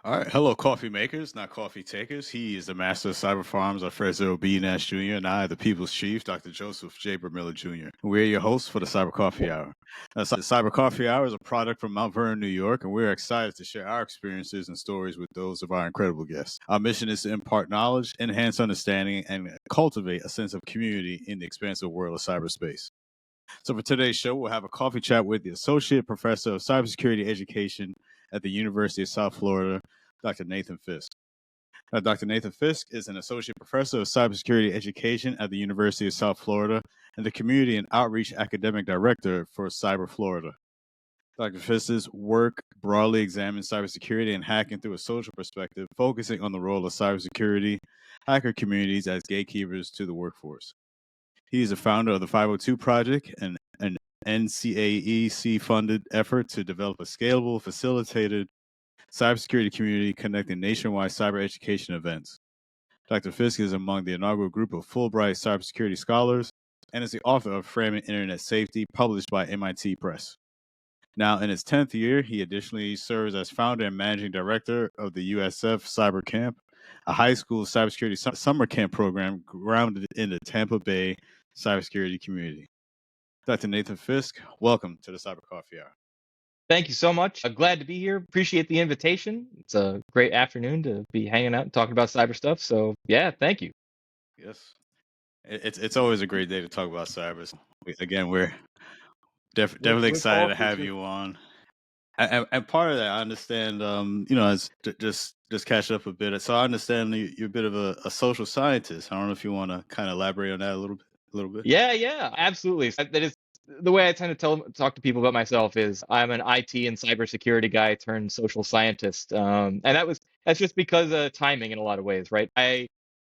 All right. Hello, coffee makers, not coffee takers. He is the master of cyber farms, Professor B. Nash Jr., and I, the people's chief, Dr. Joseph J. Miller Jr. We're your hosts for the Cyber Coffee Hour. The Cyber Coffee Hour is a product from Mount Vernon, New York, and we're excited to share our experiences and stories with those of our incredible guests. Our mission is to impart knowledge, enhance understanding, and cultivate a sense of community in the expansive world of cyberspace. So for today's show, we'll have a coffee chat with the Associate Professor of Cybersecurity Education at the University of South Florida, Dr. Nathan Fisk. Dr. Nathan Fisk is an Associate Professor of Cybersecurity Education at the University of South Florida and the Community and Outreach Academic Director for Cyber Florida. Dr. Fisk's work broadly examines cybersecurity and hacking through a social perspective, focusing on the role of cybersecurity hacker communities as gatekeepers to the workforce. He is the founder of the 502 Project, an NCAE-C-funded effort to develop a scalable, facilitated cybersecurity community connecting nationwide cyber education events. Dr. Fisk is among the inaugural group of Fulbright Cybersecurity Scholars and is the author of Framing Internet Safety, published by MIT Press. Now, in his 10th year, he additionally serves as founder and managing director of the USF CyberCamp, a high school cybersecurity summer camp program grounded in the Tampa Bay cybersecurity community. Dr. Nathan Fisk, welcome to the Cyber Coffee Hour. Thank you so much. I'm glad to be here. Appreciate the invitation. It's a great afternoon to be hanging out and talking about cyber stuff. So yeah, thank you. Yes. It's always a great day to talk about cyber. So again, we're definitely Look excited to forward have to it. you on. And part of that, I understand, as just catch up a bit. So I understand you're a bit of a social scientist. I don't know if you want to kind of elaborate on that a little bit. Yeah, absolutely. That is the way I tend to talk to people about myself is I'm an IT and cybersecurity guy turned social scientist. And that's just because of timing in a lot of ways, right?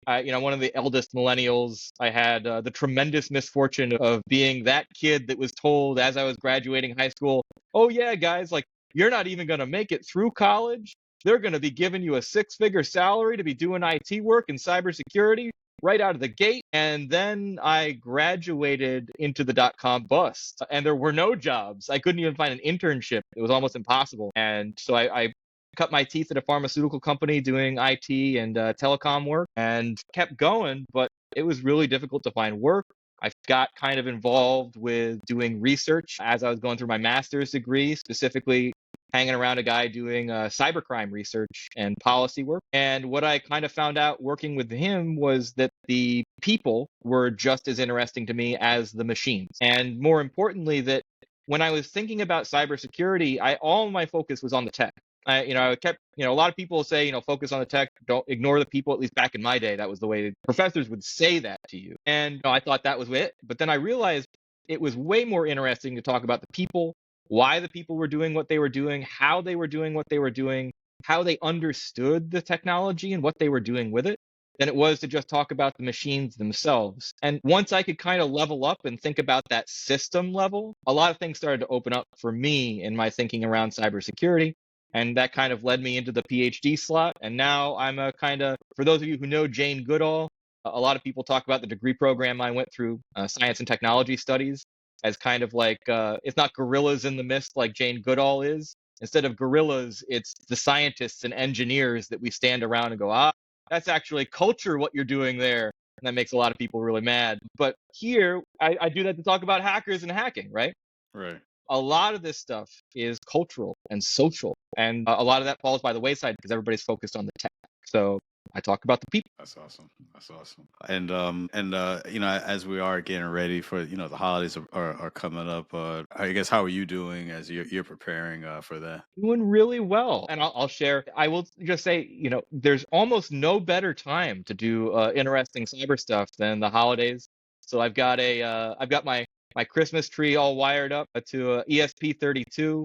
One of the eldest millennials. I had the tremendous misfortune of being that kid that was told as I was graduating high school, "Oh yeah, guys, like you're not even going to make it through college. They're going to be giving you a six-figure salary to be doing IT work and cybersecurity right out of the gate." And then I graduated into the dot-com bust, and there were no jobs. I couldn't even find an internship. It was almost impossible. And so I cut my teeth at a pharmaceutical company doing IT and telecom work and kept going, but it was really difficult to find work. I got kind of involved with doing research as I was going through my master's degree, specifically hanging around a guy doing cybercrime research and policy work. And what I kind of found out working with him was that the people were just as interesting to me as the machines. And more importantly, that when I was thinking about cybersecurity, all my focus was on the tech. I kept, a lot of people say, focus on the tech, don't ignore the people. At least back in my day, that was the way professors would say that to you. And I thought that was it. But then I realized it was way more interesting to talk about the people, why the people were doing what they were doing, how they were doing what they were doing, how they understood the technology and what they were doing with it, than it was to just talk about the machines themselves. And once I could kind of level up and think about that system level, a lot of things started to open up for me in my thinking around cybersecurity. And that kind of led me into the PhD slot. And now I'm a kind of, for those of you who know Jane Goodall, a lot of people talk about the degree program I went through, Science and Technology Studies, as kind of like, it's not gorillas in the mist like Jane Goodall is. Instead of gorillas, it's the scientists and engineers that we stand around and go, that's actually culture what you're doing there. And that makes a lot of people really mad. But here, I do that to talk about hackers and hacking, right? Right. A lot of this stuff is cultural and social, and a lot of that falls by the wayside because everybody's focused on the tech. So I talk about the people. That's awesome. That's awesome. As we are getting ready for the holidays are coming up. I guess how are you doing as you're preparing for that? Doing really well. And I'll share, I will just say, there's almost no better time to do interesting cyber stuff than the holidays. So I've got my Christmas tree all wired up to ESP32.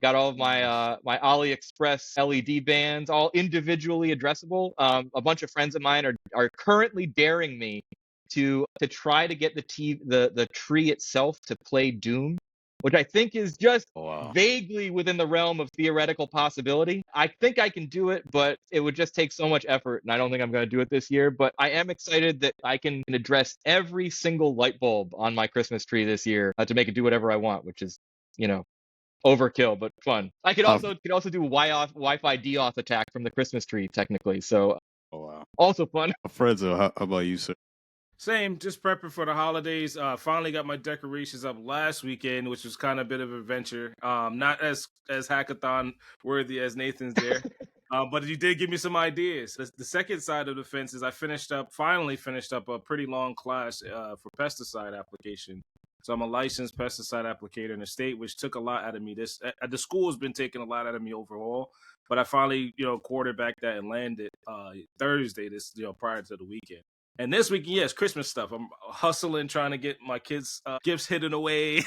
Got all of my AliExpress LED bands, all individually addressable. A bunch of friends of mine are currently daring me to try to get the tree itself to play Doom, which I think is just Oh, wow. vaguely within the realm of theoretical possibility. I think I can do it, but it would just take so much effort, and I don't think I'm going to do it this year. But I am excited that I can address every single light bulb on my Christmas tree this year to make it do whatever I want, which is, overkill, but fun. I could also do Wi-Fi DOS attack from the Christmas tree, technically. So Oh, wow. also fun. Fredzo, how about you, sir? Same, just prepping for the holidays. Finally got my decorations up last weekend, which was kind of a bit of an adventure. Not as hackathon worthy as Nathan's there, but you did give me some ideas. The second side of the fence is I finally finished up a pretty long class for pesticide application. So I'm a licensed pesticide applicator in the state, which took a lot out of me. The school has been taking a lot out of me overall, but I finally quarterbacked that and landed Thursday. Prior to the weekend. And this week, yes, Christmas stuff. I'm hustling, trying to get my kids' gifts hidden away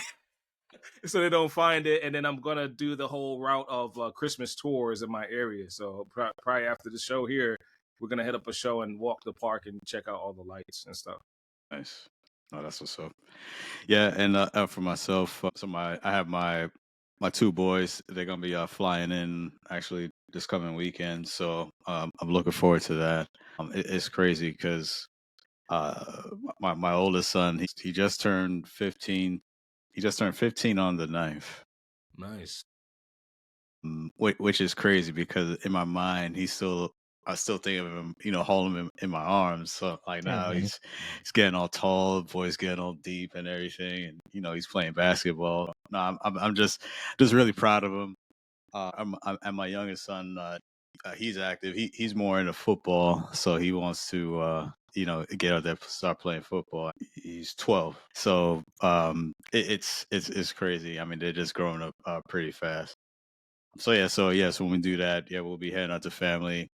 so they don't find it. And then I'm going to do the whole route of Christmas tours in my area. So probably after the show here, we're going to hit up a show and walk the park and check out all the lights and stuff. Nice. Oh, that's what's up. Yeah, and for myself, I have my two boys. They're gonna be flying in actually this coming weekend, so I'm looking forward to that. It's crazy because my oldest son, he just turned 15. He just turned 15 on the 9th. Nice. Which is crazy because in my mind I still think of him, holding him in my arms. So like now he's getting all tall, boy's getting all deep and everything, and he's playing basketball. No, I'm just really proud of him. And my youngest son, he's active. He's more into football, so he wants to get out there, start playing football. He's 12, so it's crazy. I mean, they're just growing up pretty fast. So when we do that, we'll be heading out to family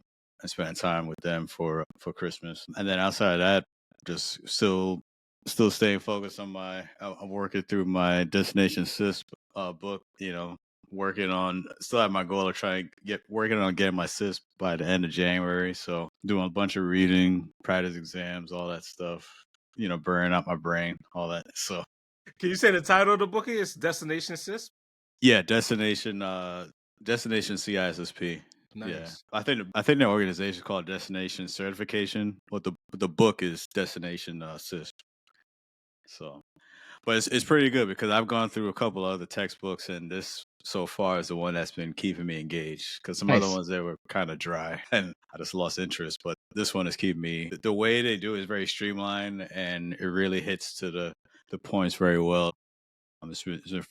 and spending time with them for Christmas. And then outside of that, just still staying focused on I'm working through my Destination CISP book. Still have my goal of working on getting my CISP by the end of January. So doing a bunch of reading, practice exams, all that stuff. Burning out my brain, all that. So, can you say the title of the book is Destination CISP? Yeah, Destination CISSP. Nice. Yeah, I think the organization is called Destination Certification, but the book is Destination CISP. So, but it's pretty good because I've gone through a couple of other textbooks, and this so far is the one that's been keeping me engaged. Because some other ones that were kind of dry, and I just lost interest. But this one is keeping me. The way they do it is very streamlined, and it really hits to the points very well. It's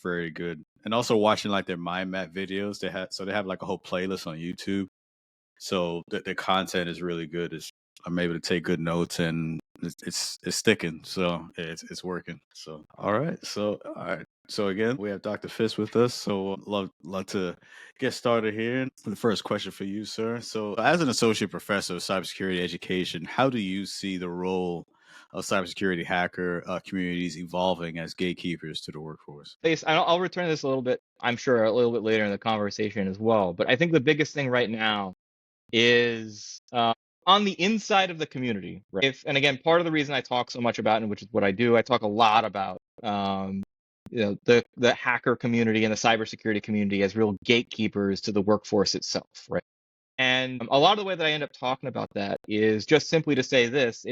very good. And also watching like their mind map videos, they have like a whole playlist on YouTube. So the content is really good. I'm able to take good notes, and it's sticking. So it's working. So all right. So again, we have Dr. Fisk with us. So love to get started here. The first question for you, sir. So as an associate professor of cybersecurity education, how do you see the role of cybersecurity hacker communities evolving as gatekeepers to the workforce? I'll return to this a little bit, I'm sure, a little bit later in the conversation as well. But I think the biggest thing right now is on the inside of the community. Right? And again, part of the reason I talk so much about, and which is what I do, I talk a lot about the hacker community and the cybersecurity community as real gatekeepers to the workforce itself, right? And a lot of the way that I end up talking about that is just simply to say this: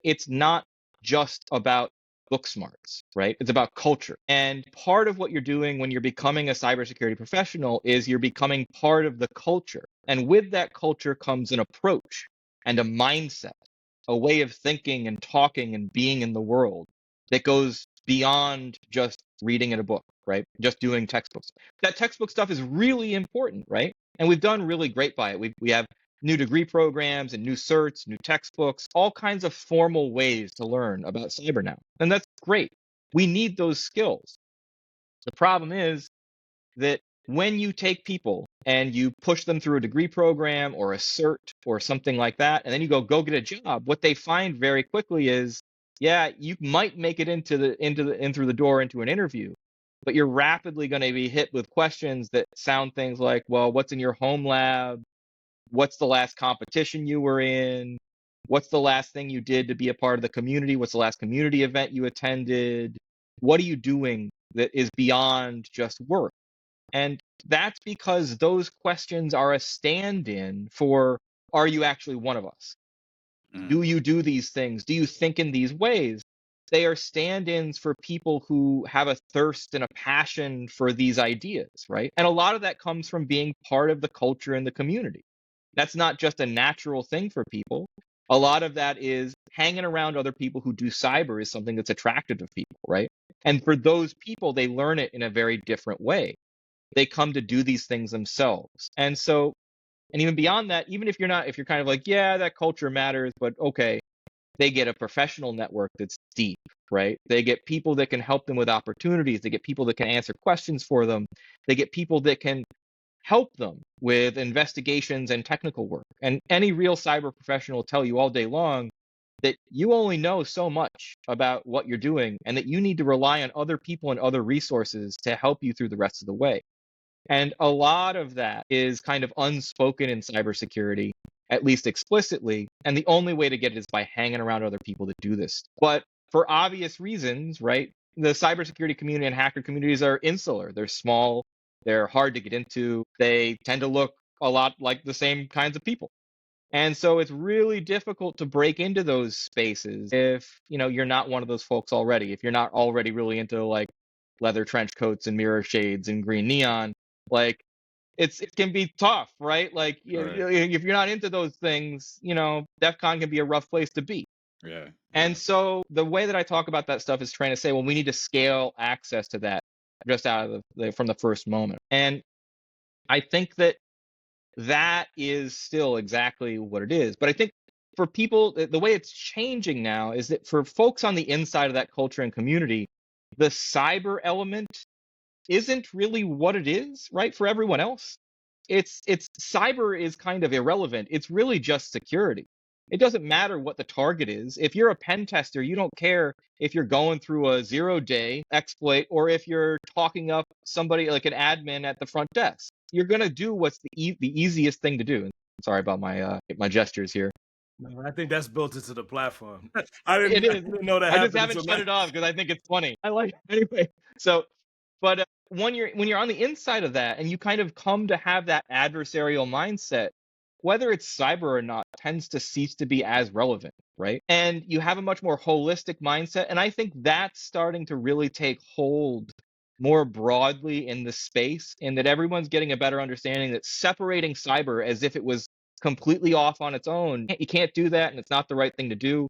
it's not just about book smarts, right? It's about culture. And part of what you're doing when you're becoming a cybersecurity professional is you're becoming part of the culture. And with that culture comes an approach and a mindset, a way of thinking and talking and being in the world that goes beyond just reading in a book, right? Just doing textbooks. That textbook stuff is really important, right? And we've done really great by it. We have new degree programs and new certs, new textbooks, all kinds of formal ways to learn about cyber now. And that's great. We need those skills. The problem is that when you take people and you push them through a degree program or a cert or something like that, and then you go get a job, what they find very quickly is, yeah, you might make it in through the door into an interview, but you're rapidly going to be hit with questions that sound things like, well, what's in your home lab? What's the last competition you were in? What's the last thing you did to be a part of the community? What's the last community event you attended? What are you doing that is beyond just work? And that's because those questions are a stand-in for, are you actually one of us? Do you do these things? Do you think in these ways? they are stand-ins for people who have a thirst and a passion for these ideas, right? And a lot of that comes from being part of the culture and the community. That's not just a natural thing for people. A lot of that is hanging around other people who do cyber is something that's attractive to people, right? And for those people, they learn it in a very different way. They come to do these things themselves. And so, and even beyond that, even if you're kind of like, yeah, that culture matters, but okay, they get a professional network that's deep, right? They get people that can help them with opportunities. They get people that can answer questions for them. They get people that can help them with investigations and technical work. And any real cyber professional will tell you all day long that you only know so much about what you're doing and that you need to rely on other people and other resources to help you through the rest of the way. And a lot of that is kind of unspoken in cybersecurity, at least explicitly. And the only way to get it is by hanging around other people that do this. But for obvious reasons, right? The cybersecurity community and hacker communities are insular. They're small. They're hard to get into. They tend to look a lot like the same kinds of people. And so it's really difficult to break into those spaces if, you're not one of those folks already. If you're not already really into like leather trench coats and mirror shades and green neon, like it can be tough, right? Like Right. if you're not into those things, DEF CON can be a rough place to be. Yeah. And so the way that I talk about that stuff is trying to say, well, we need to scale access to that just out of from the first moment. And I think that is still exactly what it is. But I think for people, the way it's changing now is that for folks on the inside of that culture and community, the cyber element isn't really what it is, right? For everyone else, it's cyber is kind of irrelevant. It's really just security. It doesn't matter what the target is. If you're a pen tester, you don't care if you're going through a 0-day exploit or if you're talking up somebody like an admin at the front desk. You're going to do what's the easiest thing to do. Sorry about my gestures here. No, I think that's built into the platform. It is. I didn't know that. I just haven't shut it off because I think it's funny. I like it anyway. So, but when you're on the inside of that and you kind of come to have that adversarial mindset, whether it's cyber or not tends to cease to be as relevant, right? And you have a much more holistic mindset. And I think that's starting to really take hold more broadly in the space, and that everyone's getting a better understanding that separating cyber as if it was completely off on its own, you can't do that, and it's not the right thing to do.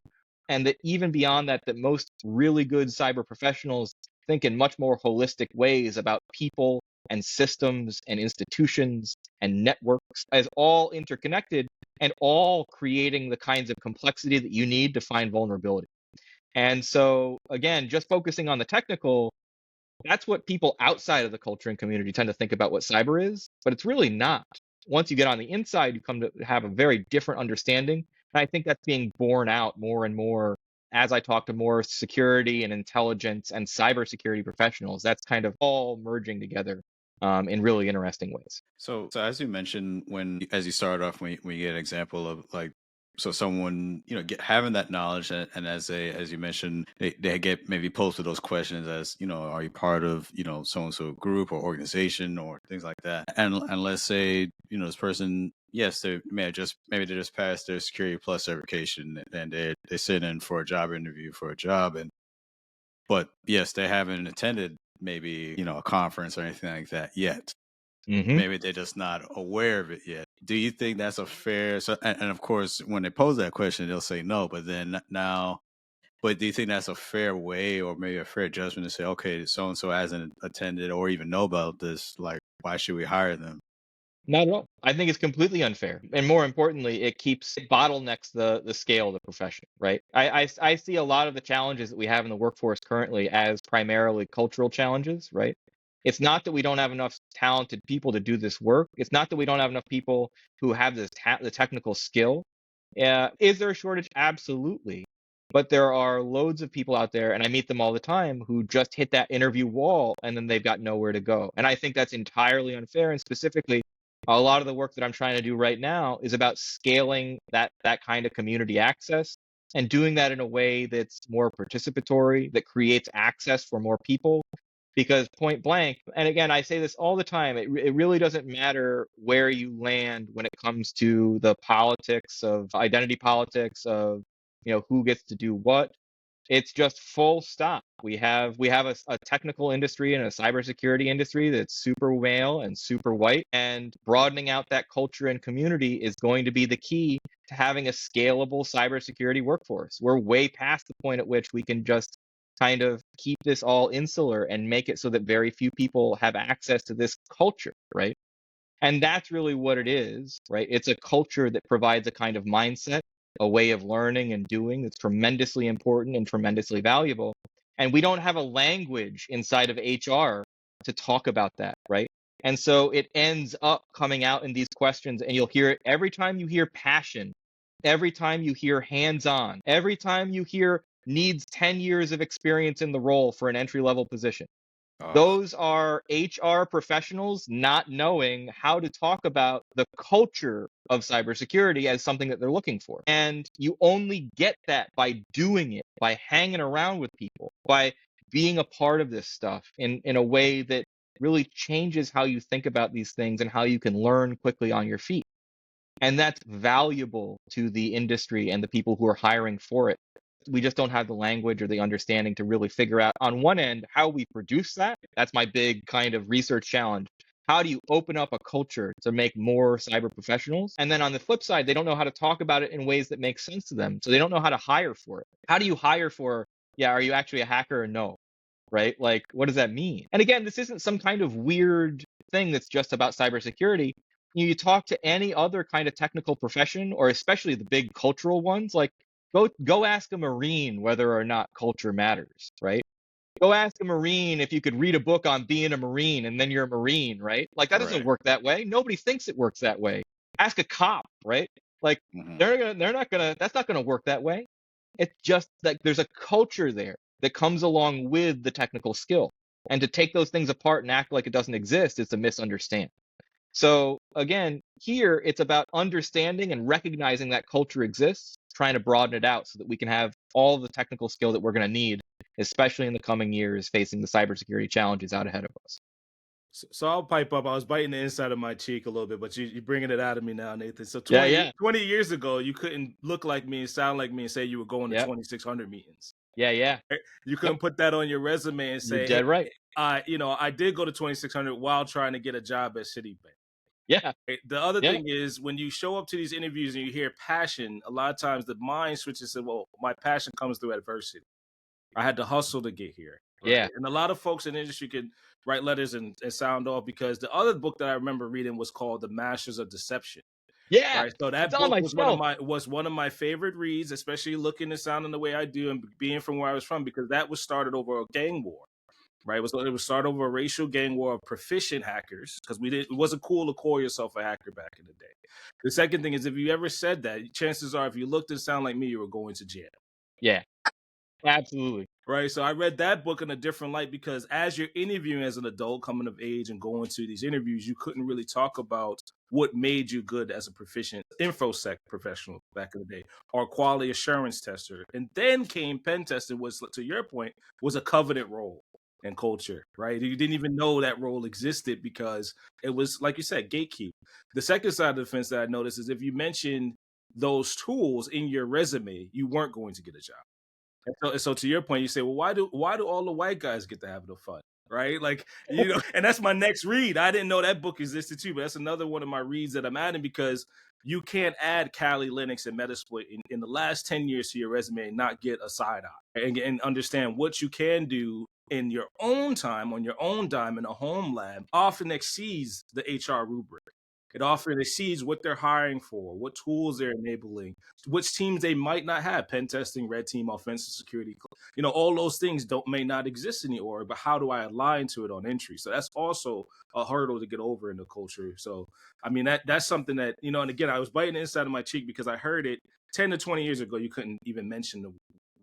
And that even beyond that, that most really good cyber professionals think in much more holistic ways about people and systems and institutions and networks as all interconnected and all creating the kinds of complexity that you need to find vulnerability. And so, again, just focusing on the technical, that's what people outside of the culture and community tend to think about what cyber is, but it's really not. Once you get on the inside, you come to have a very different understanding. And I think that's being borne out more and more as I talk to more security and intelligence and cybersecurity professionals. That's kind of all merging together in really interesting ways. So as you mentioned, as you started off, when you get an example of like, so someone, having that knowledge, and as you mentioned, they get maybe posed those questions as, are you part of, so-and-so group or organization or things like that. And let's say, this person, yes, they maybe they just passed their Security Plus certification and they sit in for a job interview for a job. But yes, they haven't attended maybe, a conference or anything like that yet. Mm-hmm. Maybe they're just not aware of it yet. Do you think that's a fair? So, and of course, when they pose that question, they'll say no. But then now, but do you think that's a fair way, or maybe a fair judgment to say, okay, so and so hasn't attended or even know about this? Like, why should we hire them? Not at all. I think it's completely unfair. And more importantly, it bottlenecks the scale of the profession, right? I see a lot of the challenges that we have in the workforce currently as primarily cultural challenges, right? It's not that we don't have enough talented people to do this work. It's not that we don't have enough people who have the technical skill. Is there a shortage? Absolutely. But there are loads of people out there, and I meet them all the time, who just hit that interview wall and then they've got nowhere to go. And I think that's entirely unfair. And specifically, a lot of the work that I'm trying to do right now is about scaling that kind of community access and doing that in a way that's more participatory, that creates access for more people. Because point blank, and again, I say this all the time, it really doesn't matter where you land when it comes to the politics of identity politics of, who gets to do what. It's just full stop. We have a technical industry and a cybersecurity industry that's super male and super white, and broadening out that culture and community is going to be the key to having a scalable cybersecurity workforce. We're way past the point at which we can just kind of keep this all insular and make it so that very few people have access to this culture, right? And that's really what it is, right? It's a culture that provides a kind of mindset, a way of learning and doing that's tremendously important and tremendously valuable. And we don't have a language inside of HR to talk about that, right? And so it ends up coming out in these questions, and you'll hear it every time you hear passion, every time you hear hands-on, every time you hear needs 10 years of experience in the role for an entry-level position. Those are HR professionals not knowing how to talk about the culture of cybersecurity as something that they're looking for. And you only get that by doing it, by hanging around with people, by being a part of this stuff in a way that really changes how you think about these things and how you can learn quickly on your feet. And that's valuable to the industry and the people who are hiring for it. We just don't have the language or the understanding to really figure out, on one end, how we produce that. That's my big kind of research challenge. How do you open up a culture to make more cyber professionals? And then on the flip side, they don't know how to talk about it in ways that make sense to them. So they don't know how to hire for it. How do you hire for, yeah, are you actually a hacker or no? Right? Like, what does that mean? And again, this isn't some kind of weird thing that's just about cybersecurity. You talk to any other kind of technical profession, or especially the big cultural ones, like go ask a Marine whether or not culture matters, right? Go ask a Marine if you could read a book on being a Marine and then you're a Marine, right? Like that doesn't Right. work that way. Nobody thinks it works that way. Ask a cop, right? Like Mhm. that's not gonna work that way. It's just like there's a culture there that comes along with the technical skill. And to take those things apart and act like it doesn't exist is to misunderstand. So again, here it's about understanding and recognizing that culture exists, trying to broaden it out so that we can have all the technical skill that we're going to need, especially in the coming years facing the cybersecurity challenges out ahead of us. So I'll pipe up. I was biting the inside of my cheek a little bit, but you're bringing it out of me now, Nathan. So Yeah. 20 years ago, you couldn't look like me and sound like me and say you were going to Yep. 2600 meetings. Yeah. You couldn't put that on your resume and You're say, dead right. I did go to 2600 while trying to get a job at Citibank. Yeah. The other Yeah. thing is when you show up to these interviews and you hear passion, a lot of times the mind switches and, well, my passion comes through adversity. I had to hustle to get here. Right? Yeah. And a lot of folks in the industry could write letters and sound off, because the other book that I remember reading was called The Masters of Deception. Yeah. Right. So It's that on book my was one of my favorite reads, especially looking and sounding the way I do and being from where I was from, because that was started over a gang war. Right. It was started over a racial gang war of proficient hackers, because it wasn't cool to call yourself a hacker back in the day. The second thing is, if you ever said that, chances are if you looked and sound like me, you were going to jail. Yeah. Absolutely. Right. So I read that book in a different light, because as you're interviewing as an adult coming of age and going to these interviews, you couldn't really talk about what made you good as a proficient InfoSec professional back in the day, or quality assurance tester. And then came pen testing, was, to your point, was a coveted role and culture, right? You didn't even know that role existed because it was, like you said, gatekeep. The second side of the fence that I noticed is if you mentioned those tools in your resume, you weren't going to get a job. And so to your point, you say, well, why do all the white guys get to have the fun? Right? Like, and that's my next read. I didn't know that book existed too, but that's another one of my reads that I'm adding, because you can't add Kali Linux and Metasploit in the last 10 years to your resume and not get a side eye, and understand what you can do in your own time, on your own dime, in a home lab often exceeds the HR rubric. It often exceeds what they're hiring for, what tools they're enabling, which teams they might not have. Pen testing, red team, offensive security, all those things may not exist in the org, but how do I align to it on entry? So that's also a hurdle to get over in the culture. So, I mean, that's something that, and again, I was biting the inside of my cheek because I heard it 10 to 20 years ago. You couldn't even mention the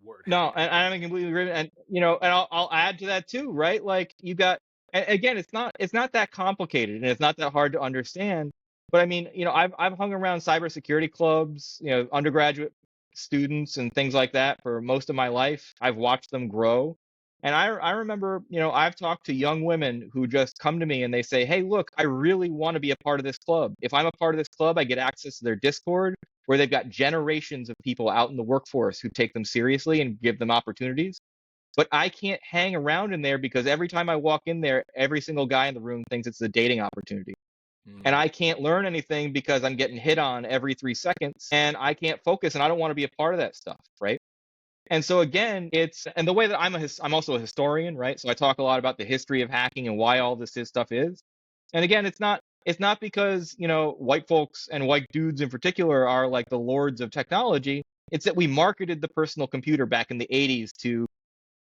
word. No, and I'm completely agree. And and I'll add to that too, right? Like you got, and again, it's not that complicated and it's not that hard to understand. But I mean, I've hung around cybersecurity clubs, undergraduate students and things like that for most of my life. I've watched them grow. And I remember, I've talked to young women who just come to me and they say, hey, look, I really want to be a part of this club. If I'm a part of this club, I get access to their Discord where they've got generations of people out in the workforce who take them seriously and give them opportunities. But I can't hang around in there because every time I walk in there, every single guy in the room thinks it's a dating opportunity. And I can't learn anything because I'm getting hit on every 3 seconds and I can't focus and I don't want to be a part of that stuff, right? And so again, and the way that I'm also a historian, right? So I talk a lot about the history of hacking and why all this stuff is. And again, it's not because, white folks and white dudes in particular are like the lords of technology. It's that we marketed the personal computer back in the 80s to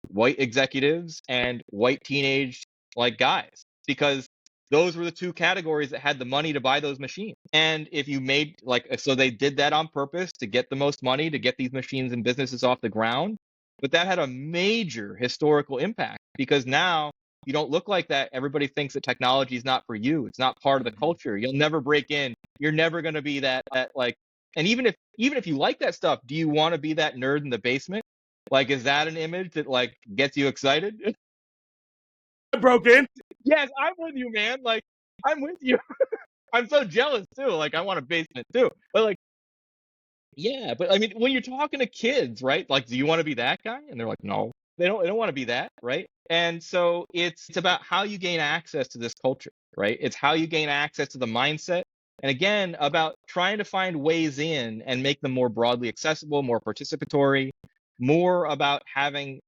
white executives and white teenage like guys because those were the two categories that had the money to buy those machines. And if you made so they did that on purpose to get the most money to get these machines and businesses off the ground. But that had a major historical impact because now you don't look like that. Everybody thinks that technology is not for you. It's not part of the culture. You'll never break in. You're never going to be that like, and even if you like that stuff, do you want to be that nerd in the basement? Like, is that an image that like gets you excited? Broke in. Yes, I'm with you, man. Like, I'm with you. I'm so jealous too. Like, I want a basement too. But like, yeah, but I mean, when you're talking to kids, right? Like, do you want to be that guy? And they're like, no, they don't want to be that, right? And so it's about how you gain access to this culture, right? It's how you gain access to the mindset. And again, about trying to find ways in and make them more broadly accessible, more participatory, more about having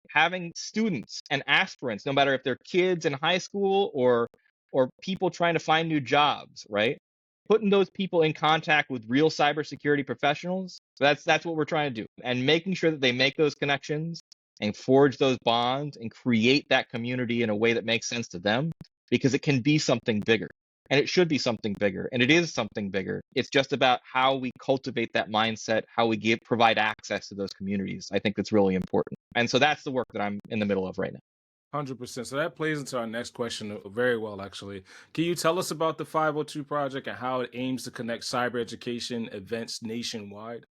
students and aspirants, no matter if they're kids in high school or people trying to find new jobs, right? Putting those people in contact with real cybersecurity professionals. So that's what we're trying to do, and making sure that they make those connections and forge those bonds and create that community in a way that makes sense to them, because it can be something bigger. And it should be something bigger, and it is something bigger. It's just about how we cultivate that mindset, how we provide access to those communities. I think that's really important. And so that's the work that I'm in the middle of right now. 100%. So that plays into our next question very well, actually. Can you tell us about the 502 project and how it aims to connect cyber education events nationwide?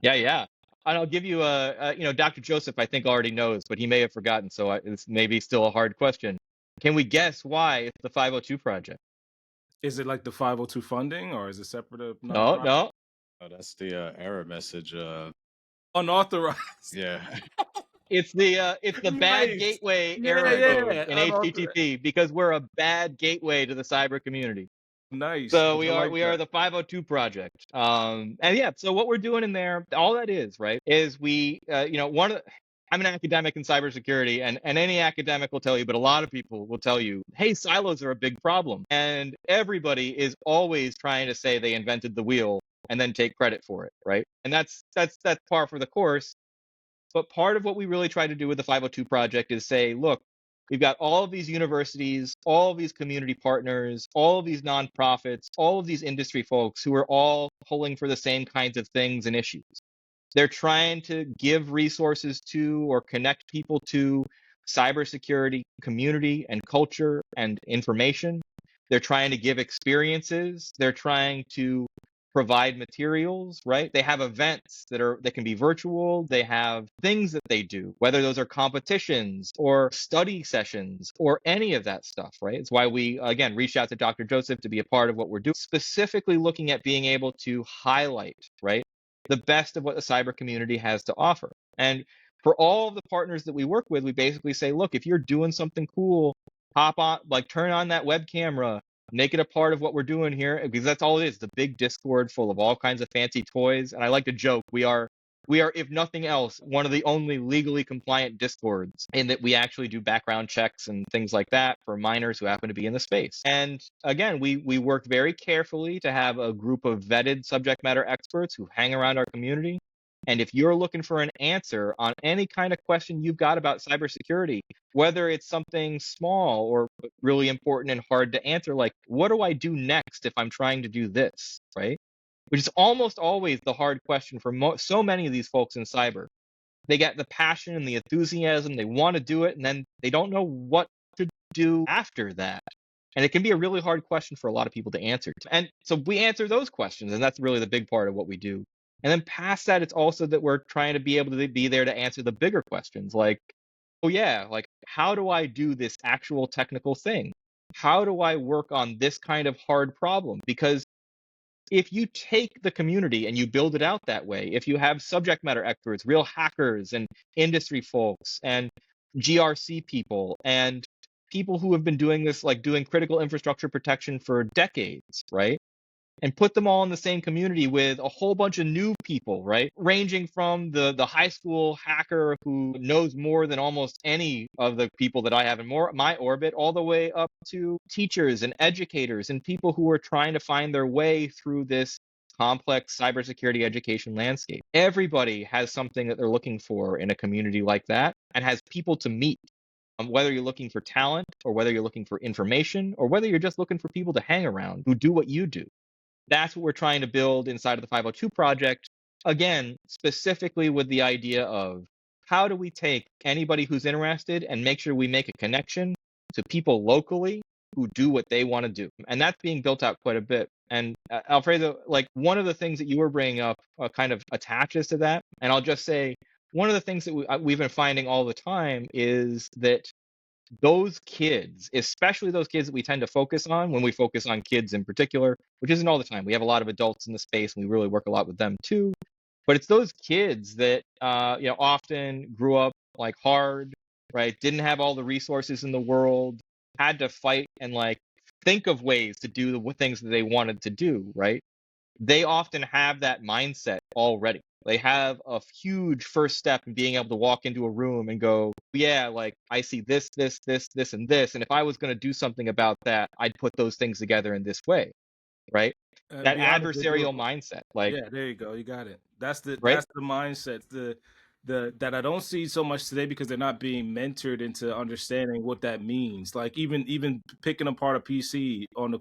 Yeah. And I'll give you Dr. Joseph, I think already knows, but he may have forgotten. So it's maybe still a hard question. Can we guess why it's the 502 project? Is it like the 502 funding, or is it separate of nonprofit? No. Oh, that's the error message. Unauthorized. Yeah. It's the bad Nice. gateway error code in HTTP because we're a bad gateway to the cyber community. Nice. So we are the 502 project. And yeah, so what we're doing in there, all that is, right, is we, I'm an academic in cybersecurity, and any academic will tell you, but a lot of people will tell you, hey, silos are a big problem. And everybody is always trying to say they invented the wheel and then take credit for it, right? And that's par for the course. But part of what we really try to do with the 502 project is say, look, we've got all of these universities, all of these community partners, all of these nonprofits, all of these industry folks who are all pulling for the same kinds of things and issues. They're trying to give resources to or connect people to cybersecurity community and culture and information. They're trying to give experiences. They're trying to provide materials, right? They have events that can be virtual. They have things that they do, whether those are competitions or study sessions or any of that stuff, right? It's why we, again, reached out to Dr. Joseph to be a part of what we're doing, specifically looking at being able to highlight, right, the best of what the cyber community has to offer. And for all of the partners that we work with, we basically say, look, if you're doing something cool, hop on, like turn on that web camera, make it a part of what we're doing here, because that's all it is. The big Discord full of all kinds of fancy toys. And I like to joke, we are, if nothing else, one of the only legally compliant Discords in that we actually do background checks and things like that for minors who happen to be in the space. And again, we work very carefully to have a group of vetted subject matter experts who hang around our community. And if you're looking for an answer on any kind of question you've got about cybersecurity, whether it's something small or really important and hard to answer, like, what do I do next if I'm trying to do this, right? Which is almost always the hard question for so many of these folks in cyber. They get the passion and the enthusiasm, they want to do it, and then they don't know what to do after that. And it can be a really hard question for a lot of people to answer. And so we answer those questions, and that's really the big part of what we do. And then past that, it's also that we're trying to be able to be there to answer the bigger questions, like, oh yeah, like how do I do this actual technical thing? How do I work on this kind of hard problem? Because if you take the community and you build it out that way, if you have subject matter experts, real hackers and industry folks and GRC people and people who have been doing this, like doing critical infrastructure protection for decades, right? And put them all in the same community with a whole bunch of new people, right? Ranging from the high school hacker who knows more than almost any of the people that I have in my orbit, all the way up to teachers and educators and people who are trying to find their way through this complex cybersecurity education landscape. Everybody has something that they're looking for in a community like that and has people to meet. Whether you're looking for talent or whether you're looking for information or whether you're just looking for people to hang around who do what you do. That's what we're trying to build inside of the 502 project. Again, specifically with the idea of how do we take anybody who's interested and make sure we make a connection to people locally who do what they want to do. And that's being built out quite a bit. And Alfredo, like one of the things that you were bringing up kind of attaches to that. And I'll just say, one of the things that we've been finding all the time is that those kids, especially those kids that we tend to focus on when we focus on kids in particular, which isn't all the time. We have a lot of adults in the space and we really work a lot with them too. But it's those kids that often grew up like hard, right? Didn't have all the resources in the world, had to fight and like think of ways to do the things that they wanted to do, right? They often have that mindset already. They have a huge first step in being able to walk into a room and go, yeah, like I see this, this, this, this, and this. And if I was going to do something about that, I'd put those things together in this way, right? That Be honest, they do adversarial it. mindset, like, Yeah, there you go. You got it. That's right? the mindset. The that I don't see so much today because they're not being mentored into understanding what that means. Like even picking apart a PC on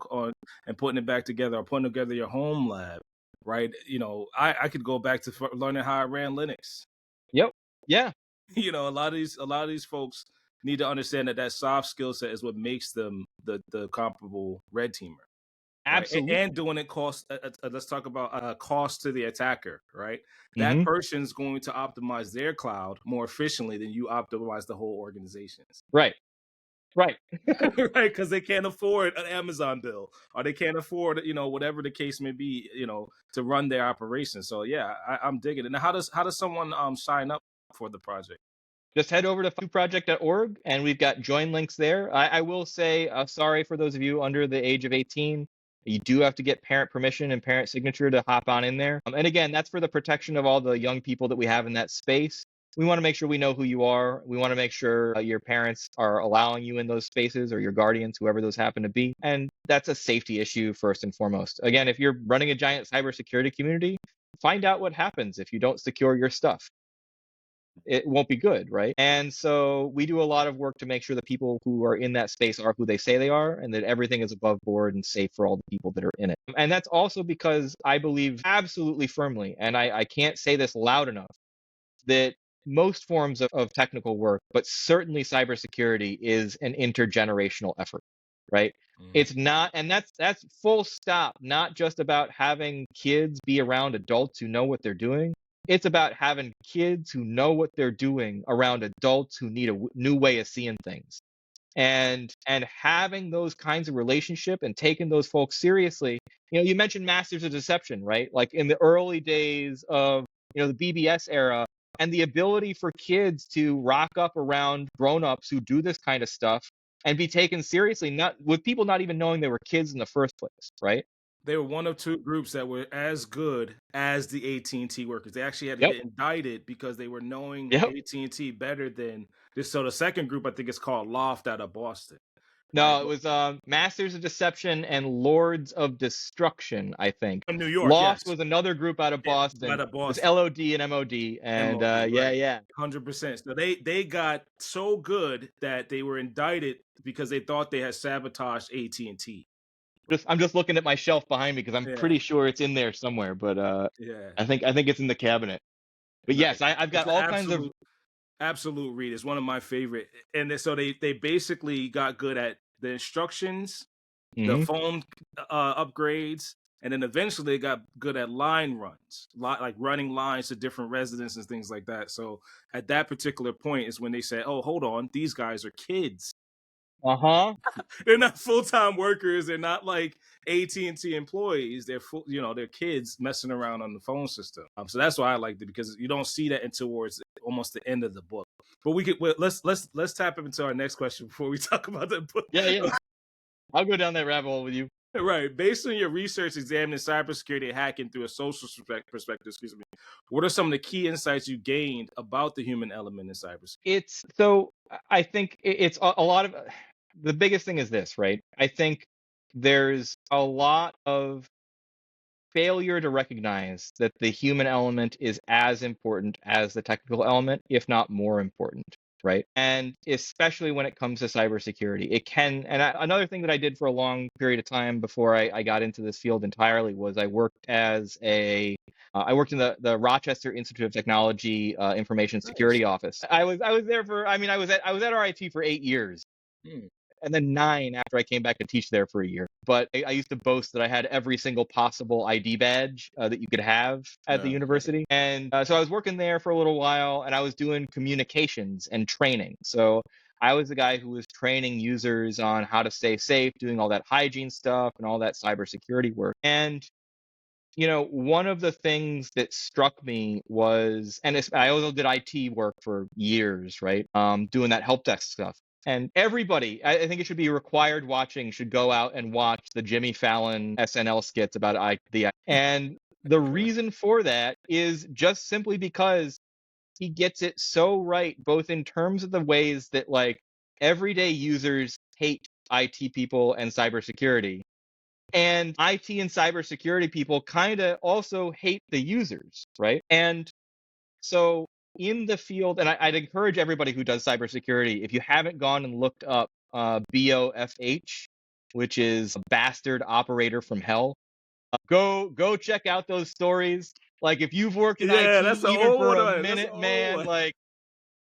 and putting it back together or putting together your home lab, right? I could go back to learning how I ran Linux. Yep. Yeah, A lot of these folks need to understand that soft skill set is what makes them the comparable red teamer. Right, absolutely. and doing it cost. Let's talk about cost to the attacker. Right, that Hmm. person's going to optimize their cloud more efficiently than you optimize the whole organization's. Right. Right. Right, because they can't afford an Amazon bill, or they can't afford, whatever the case may be, to run their operation. So yeah, I'm digging it. Now, how does someone sign up for the project? Just head over to 502project.org and we've got join links there. I will say, sorry for those of you under the age of 18. You do have to get parent permission and parent signature to hop on in there. And again, that's for the protection of all the young people that we have in that space. We want to make sure we know who you are. We want to make sure your parents are allowing you in those spaces or your guardians, whoever those happen to be. And that's a safety issue first and foremost. Again, if you're running a giant cybersecurity community, find out what happens if you don't secure your stuff. It won't be good, right? And so we do a lot of work to make sure the people who are in that space are who they say they are and that everything is above board and safe for all the people that are in it. And that's also because I believe absolutely firmly, and I can't say this loud enough, that most forms of technical work, but certainly cybersecurity, is an intergenerational effort, right? It's not, and that's full stop, not just about having kids be around adults who know what they're doing. It's about having kids who know what they're doing around adults who need a new way of seeing things. And having those kinds of relationship and taking those folks seriously. You mentioned Masters of Deception, right? Like in the early days of the BBS era, and the ability for kids to rock up around grown-ups who do this kind of stuff and be taken seriously, not with people not even knowing they were kids in the first place, right? They were one of two groups that were as good as the AT&T workers. They actually had to Yep. get indicted because they were knowing Yep. AT&T better than this. So the second group, I think, is called Loft out of Boston. No, Right? it was Masters of Deception and Lords of Destruction, I think. In New York, Loft yes. was another group out of Boston. Out of It was Boston. LOD and MOD, and MOD, yeah, right. yeah. 100%. So they got so good that they were indicted because they thought they had sabotaged AT&T. I'm just looking at my shelf behind me because I'm pretty sure it's in there somewhere, but Yeah. I think it's in the cabinet. But Nice. yes, I've got all kinds of absolute read. It's one of my favorite. And so they basically got good at the instructions, the phone upgrades, And then eventually they got good at line runs, like running lines to different residents and things like that. So at that particular point is when they said, oh, hold on, these guys are kids. They're not full-time workers. They're not like AT&T employees. They're they're kids messing around on the phone system. So that's why I liked it, because you don't see that until towards almost the end of the book. But let's tap into our next question before we talk about that book. Yeah. I'll go down that rabbit hole with you. Right. Based on your research examining cybersecurity and hacking through a social perspective, what are some of the key insights you gained about the human element in cybersecurity? I think it's a lot of the biggest thing is this, right? I think there's a lot of failure to recognize that the human element is as important as the technical element, if not more important, right? And especially when it comes to cybersecurity, it can. And another thing that I did for a long period of time before I got into this field entirely was I worked as I worked in the Rochester Institute of Technology Information Security Office. I was there for. I mean, I was at RIT for 8 years. And then 9 after I came back to teach there for a year. But I used to boast that I had every single possible ID badge that you could have at the university. And so I was working there for a little while, and I was doing communications and training. So I was the guy who was training users on how to stay safe, doing all that hygiene stuff and all that cybersecurity work. And one of the things that struck me was, and I also did IT work for years, right? Doing that help desk stuff. And everybody, I think it should be required watching, should go out and watch the Jimmy Fallon SNL skits about the. And the reason for that is just simply because he gets it so right, both in terms of the ways that like everyday users hate IT people and cybersecurity. And IT and cybersecurity people kind of also hate the users, right? And so in the field, and I'd encourage everybody who does cybersecurity, if you haven't gone and looked up BOFH, which is a bastard operator from hell, go check out those stories. Like if you've worked in IT even for a minute, man, like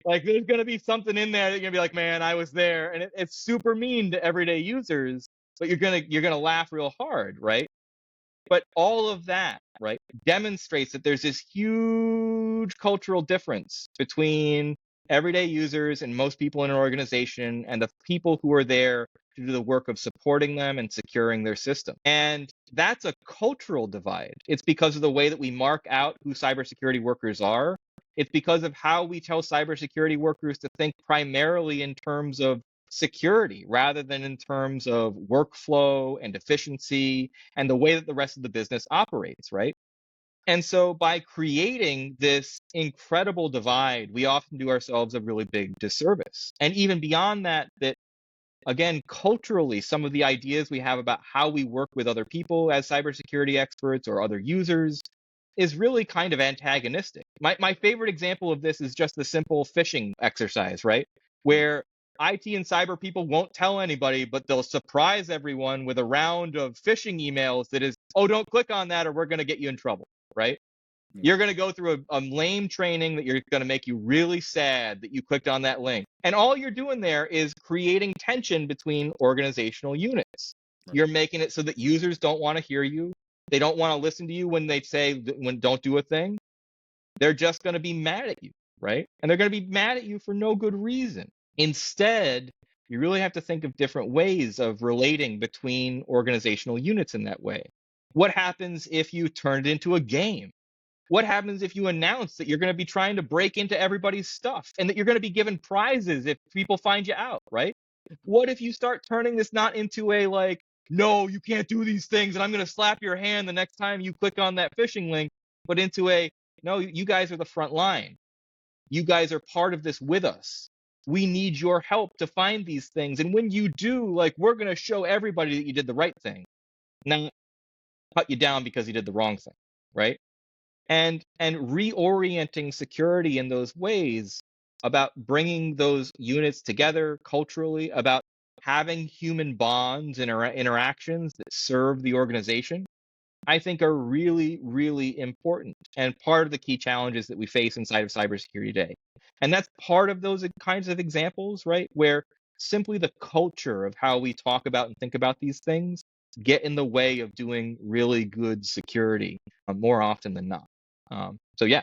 there's gonna be something in there that you're gonna be like, man, I was there, and it's super mean to everyday users, but you're gonna laugh real hard, right? But all of that, right, demonstrates that there's this huge cultural difference between everyday users and most people in an organization and the people who are there to do the work of supporting them and securing their system. And that's a cultural divide. It's because of the way that we mark out who cybersecurity workers are. It's because of how we tell cybersecurity workers to think primarily in terms of security rather than in terms of workflow and efficiency and the way that the rest of the business operates, right? And so by creating this incredible divide, we often do ourselves a really big disservice. And even beyond that, again, culturally, some of the ideas we have about how we work with other people as cybersecurity experts or other users is really kind of antagonistic. My favorite example of this is just the simple phishing exercise, right? Where IT and cyber people won't tell anybody, but they'll surprise everyone with a round of phishing emails that is, oh, don't click on that or we're going to get you in trouble, right? You're going to go through a lame training that you're going to make you really sad that you clicked on that link. And all you're doing there is creating tension between organizational units. You're making it so that users don't want to hear you. They don't want to listen to you when they say, when don't do a thing. They're just going to be mad at you, right? And they're going to be mad at you for no good reason. Instead, you really have to think of different ways of relating between organizational units in that way. What happens if you turn it into a game? What happens if you announce that you're going to be trying to break into everybody's stuff and that you're going to be given prizes if people find you out, right? What if you start turning this not into a like, no, you can't do these things and I'm going to slap your hand the next time you click on that phishing link, but into a, no, you guys are the front line. You guys are part of this with us. We need your help to find these things. And when you do, like, we're going to show everybody that you did the right thing, not cut you down because you did the wrong thing, right? And reorienting security in those ways about bringing those units together culturally, about having human bonds and interactions that serve the organization, I think are really, really important and part of the key challenges that we face inside of cybersecurity today. And that's part of those kinds of examples, right? Where simply the culture of how we talk about and think about these things get in the way of doing really good security more often than not. So yeah.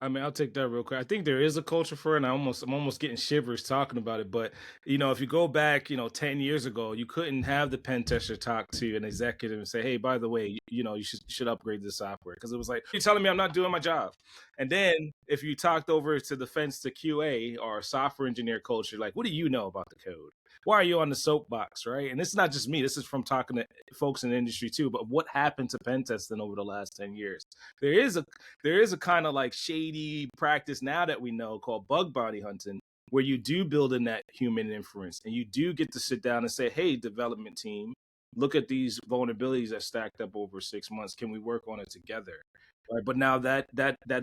I mean, I'll take that real quick. I think there is a culture for it, and I'm almost getting shivers talking about it. But if you go back, 10 years ago, you couldn't have the pen tester talk to an executive and say, "Hey, by the way, you should upgrade this software," because it was like, "You're telling me I'm not doing my job." And then if you talked over to the fence to QA or software engineer culture, like, "What do you know about the code? Why are you on the soapbox?" Right? And this is not just me. This is from talking to folks in the industry too. But what happened to pen testing over the last 10 years? There is a kind of like shady practice now that we know called bug bounty hunting, where you do build in that human inference and you do get to sit down and say, "Hey, development team, look at these vulnerabilities that stacked up over 6 months. Can we work on it together?" Right. But now that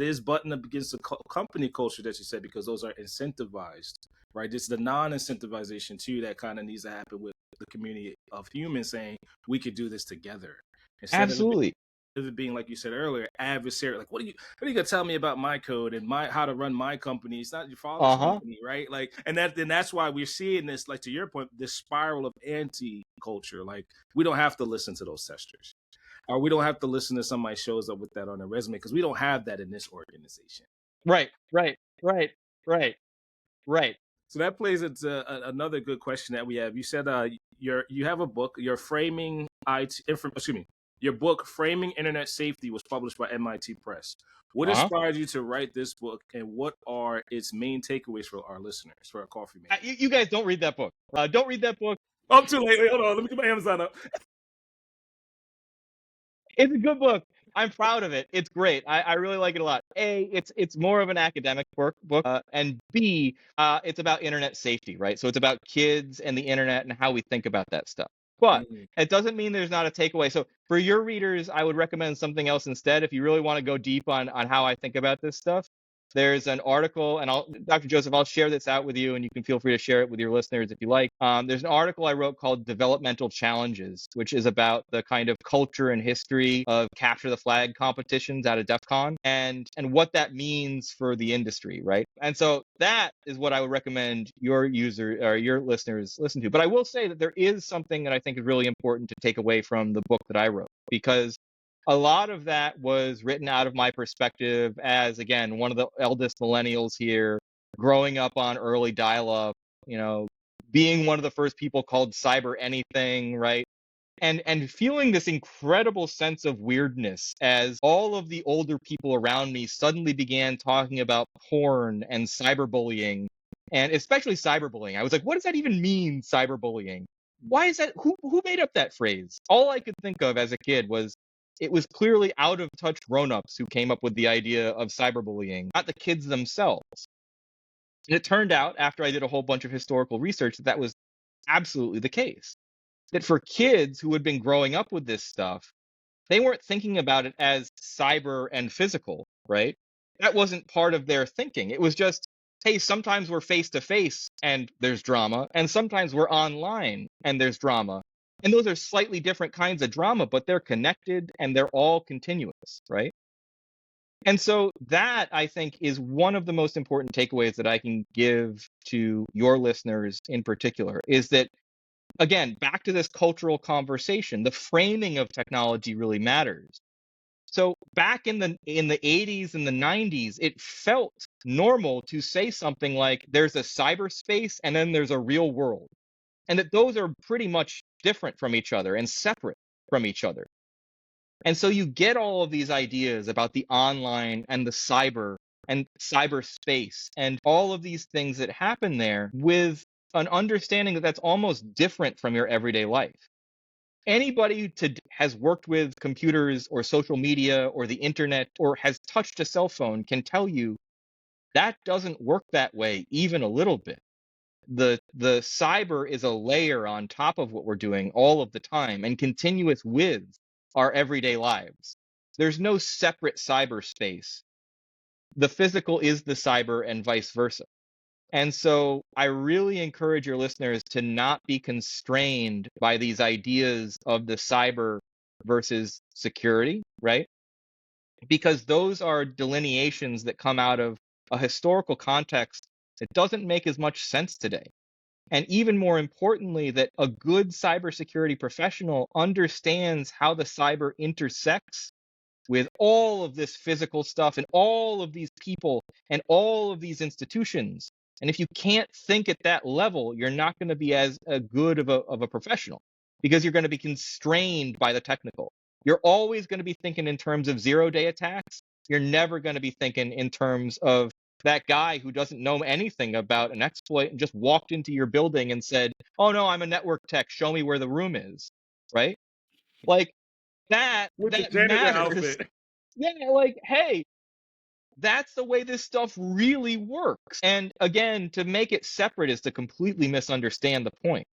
is buttoned up against the company culture that you said, because those are incentivized, right? It's the non-incentivization too that kind of needs to happen with the community of humans saying we could do this together instead of Absolutely. it being, like you said earlier, adversary. Like, what are you gonna tell me about my code and how to run my company? It's not your father's company, right? Like, and that's why we're seeing this, like, to your point, this spiral of anti-culture. Like, we don't have to listen to those testers, or we don't have to listen to somebody shows up with that on their resume, because we don't have that in this organization. Right. So that plays into another good question that we have. You said you have a book. Your book Framing Internet Safety was published by MIT Press. What inspired you to write this book, and what are its main takeaways for our listeners, for our coffee makers? You guys don't read that book. Don't read that book. Oh, I'm too late. Wait, hold on. Let me get my Amazon up. It's a good book. I'm proud of it. It's great. I really like it a lot. A, it's more of an academic book, and B, it's about internet safety, right? So it's about kids and the internet and how we think about that stuff. But it doesn't mean there's not a takeaway. So for your readers, I would recommend something else instead. If you really want to go deep on how I think about this stuff, there's an article, and Dr. Joseph, I'll share this out with you, and you can feel free to share it with your listeners if you like. There's an article I wrote called Developmental Challenges, which is about the kind of culture and history of capture the flag competitions out of DEF CON and what that means for the industry, right? And so that is what I would recommend your listeners listen to. But I will say that there is something that I think is really important to take away from the book that I wrote, because a lot of that was written out of my perspective as, again, one of the eldest millennials here, growing up on early dial-up, being one of the first people called cyber anything, right? And feeling this incredible sense of weirdness as all of the older people around me suddenly began talking about porn and cyberbullying, and especially cyberbullying. I was like, what does that even mean, cyberbullying? Why is that? Who made up that phrase? All I could think of as a kid was it was clearly out of touch grown-ups who came up with the idea of cyberbullying, not the kids themselves. And it turned out, after I did a whole bunch of historical research, that was absolutely the case. That for kids who had been growing up with this stuff, they weren't thinking about it as cyber and physical, right? That wasn't part of their thinking. It was just, hey, sometimes we're face to face and there's drama, and sometimes we're online and there's drama. And those are slightly different kinds of drama, but they're connected and they're all continuous, right? And so that, I think, is one of the most important takeaways that I can give to your listeners in particular, is that, again, back to this cultural conversation, the framing of technology really matters. So back in the 80s and the 90s, it felt normal to say something like there's a cyberspace and then there's a real world, and that those are pretty much different from each other and separate from each other. And so you get all of these ideas about the online and the cyber and cyberspace and all of these things that happen there with an understanding that that's almost different from your everyday life. Anybody who has worked with computers or social media or the internet or has touched a cell phone can tell you that doesn't work that way even a little bit. The cyber is a layer on top of what we're doing all of the time and continuous with our everyday lives. There's no separate cyberspace. The physical is the cyber and vice versa. And so I really encourage your listeners to not be constrained by these ideas of the cyber versus security, right? Because those are delineations that come out of a historical context that doesn't make as much sense today. And even more importantly, that a good cybersecurity professional understands how the cyber intersects with all of this physical stuff and all of these people and all of these institutions. And if you can't think at that level, you're not going to be as good of a professional, because you're going to be constrained by the technical. You're always going to be thinking in terms of zero-day attacks. You're never going to be thinking in terms of that guy who doesn't know anything about an exploit and just walked into your building and said, "Oh no, I'm a network tech, show me where the room is," right? Like that With the janitor matters. outfit. Yeah, like, hey, that's the way this stuff really works. And again, to make it separate is to completely misunderstand the point.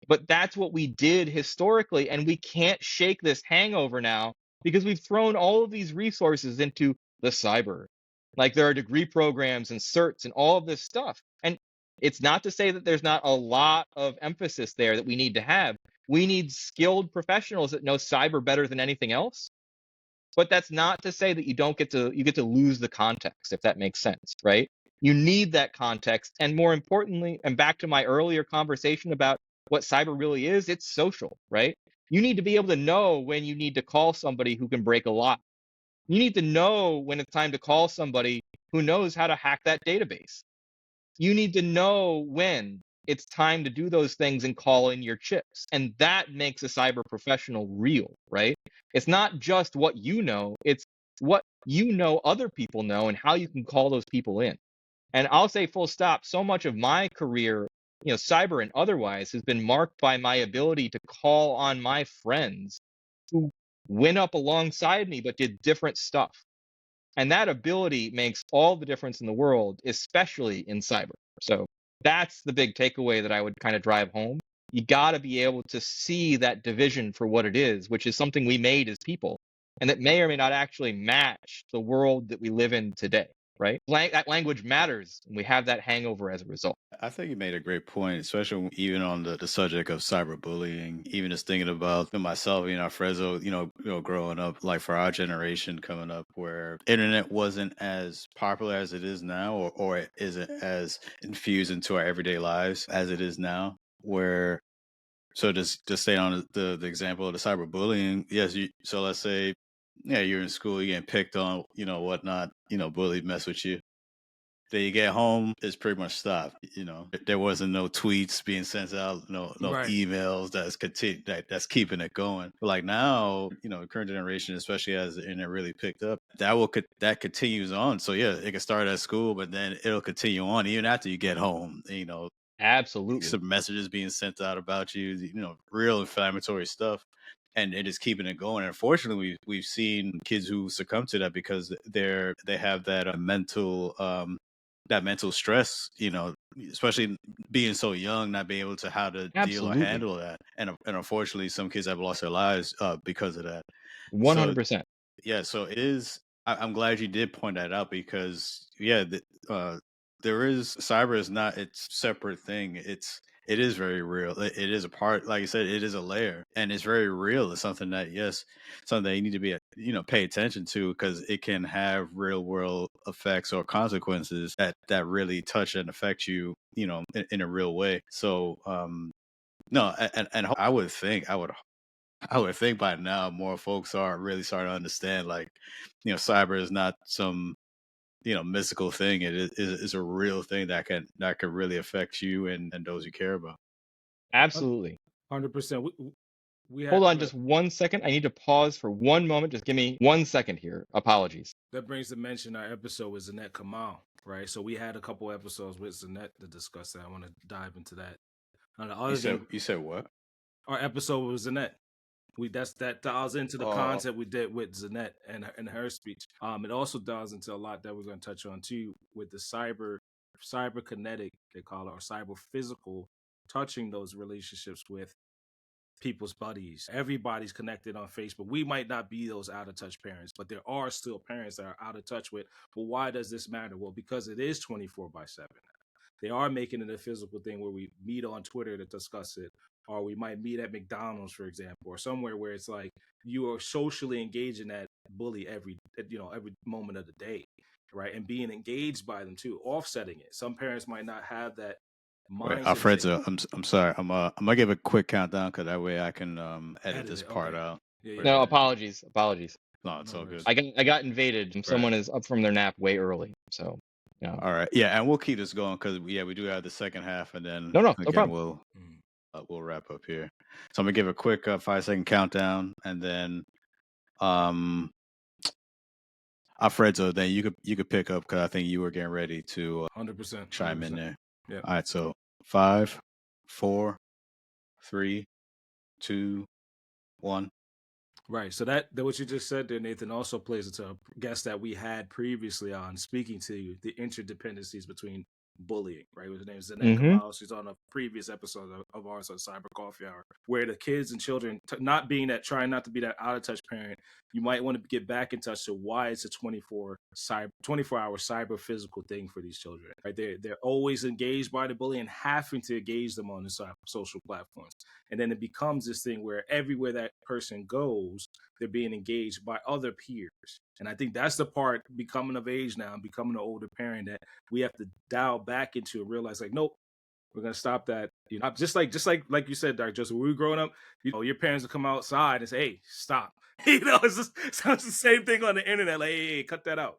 But that's what we did historically, and we can't shake this hangover now because we've thrown all of these resources into the cyber. Like, there are degree programs and certs and all of this stuff. And it's not to say that there's not a lot of emphasis there that we need to have. We need skilled professionals that know cyber better than anything else. But that's not to say that you get to lose the context, if that makes sense, right? You need that context. And more importantly, and back to my earlier conversation about what cyber really is, it's social, right? You need to be able to know when you need to call somebody who can break a lock. You need to know when it's time to call somebody who knows how to hack that database. You need to know when it's time to do those things and call in your chips. And that makes a cyber professional real, right? It's not just what you know, it's what you know other people know and how you can call those people in. And I'll say full stop, so much of my career, cyber and otherwise, has been marked by my ability to call on my friends who went up alongside me but did different stuff. And that ability makes all the difference in the world, especially in cyber. So that's the big takeaway that I would kind of drive home. You got to be able to see that division for what it is, which is something we made as people, and that may or may not actually match the world that we live in today, right? That language matters, and we have that hangover as a result. I think you made a great point, especially even on the subject of cyberbullying. Even just thinking about myself, Fresno, growing up, like for our generation coming up, where internet wasn't as popular as it is now, or it isn't as infused into our everyday lives as it is now. Where, so just stay on the example of the cyberbullying. Yes, so let's say, yeah, you're in school, you're getting picked on, whatnot, bullied, mess with you. Then you get home, it's pretty much stopped. There wasn't no tweets being sent out, no Right. emails that's keeping it going. But like now, current generation, especially as the internet really picked up, that continues on. So yeah, it can start at school, but then it'll continue on even after you get home. Absolutely. Some messages being sent out about you, real inflammatory stuff. And it is keeping it going. Unfortunately, we've seen kids who succumb to that because they have that mental stress, especially being so young, not being able to how to deal or handle that. And unfortunately, some kids have lost their lives because of that. 100%. Yeah, so it is. I'm glad you did point that out because, yeah, there is, cyber is not its separate thing. It is very real. It is a part, like you said, it is a layer, and it's very real. It's something that, yes, something that you need to be, pay attention to because it can have real world effects or consequences that really touch and affect you, in a real way. So, no, and I would think, by now more folks are really starting to understand, like, cyber is not some, mystical thing. It is a real thing that can really affect you and those you care about. Absolutely. 100%. Hold on just 1 second. I need to pause for 1 moment. Just give me 1 second here. Apologies. That brings to mention our episode with Zanette Kamal, right? So we had a couple episodes with Zanette to discuss that. I want to dive into that. You said what? Our episode with Zanette. That dials into the content we did with Zanette and her speech. It also dials into a lot that we're going to touch on too with the cyber kinetic, they call it, or cyber physical, touching those relationships with people's buddies. Everybody's connected on Facebook. We might not be those out of touch parents, but there are still parents that are out of touch with. But why does this matter? Well, because it is 24/7. They are making it a physical thing where we meet on Twitter to discuss it, or we might meet at McDonald's, for example, or somewhere where it's like you are socially engaging that bully every moment of the day, right? And being engaged by them too, offsetting it. Some parents might not have that Mine's Alfredo, I'm sorry. I'm gonna give a quick countdown because that way I can edit Edit this it. part Okay. out. Yeah, No, yeah. apologies. No, it's No all worries. good. I got invaded. Someone is up from their nap way early. So, yeah. All right, yeah, and we'll keep this going because we do have the second half, and then No again problem. we'll wrap up here. So I'm gonna give a quick 5-second countdown, and then Alfredo, then you could pick up because I think you were getting ready to 100%. chime in there. Yeah. All right, so 5, 4, 3, 2, 1. Right. So that what you just said there, Nathan, also plays into a guest that we had previously on speaking to the interdependencies between bullying, right? His name is Zanet Mm-hmm. Kamal. She's on a previous episode of ours on Cyber Coffee Hour, where the kids and children trying not to be that out of touch parent, you might want to get back in touch to why it's a 24-hour cyber physical thing for these children, right? They're always engaged by the bully and having to engage them on the social platforms. And then it becomes this thing where everywhere that person goes, they're being engaged by other peers. And I think that's the part, becoming of age now, becoming an older parent, that we have to dial back into and realize, like, nope, we're gonna stop that. You know, just like you said, Dr. Joseph, when we were growing up, your parents would come outside and say, "Hey, stop." It's just sounds the same thing on the internet. Like, hey, cut that out.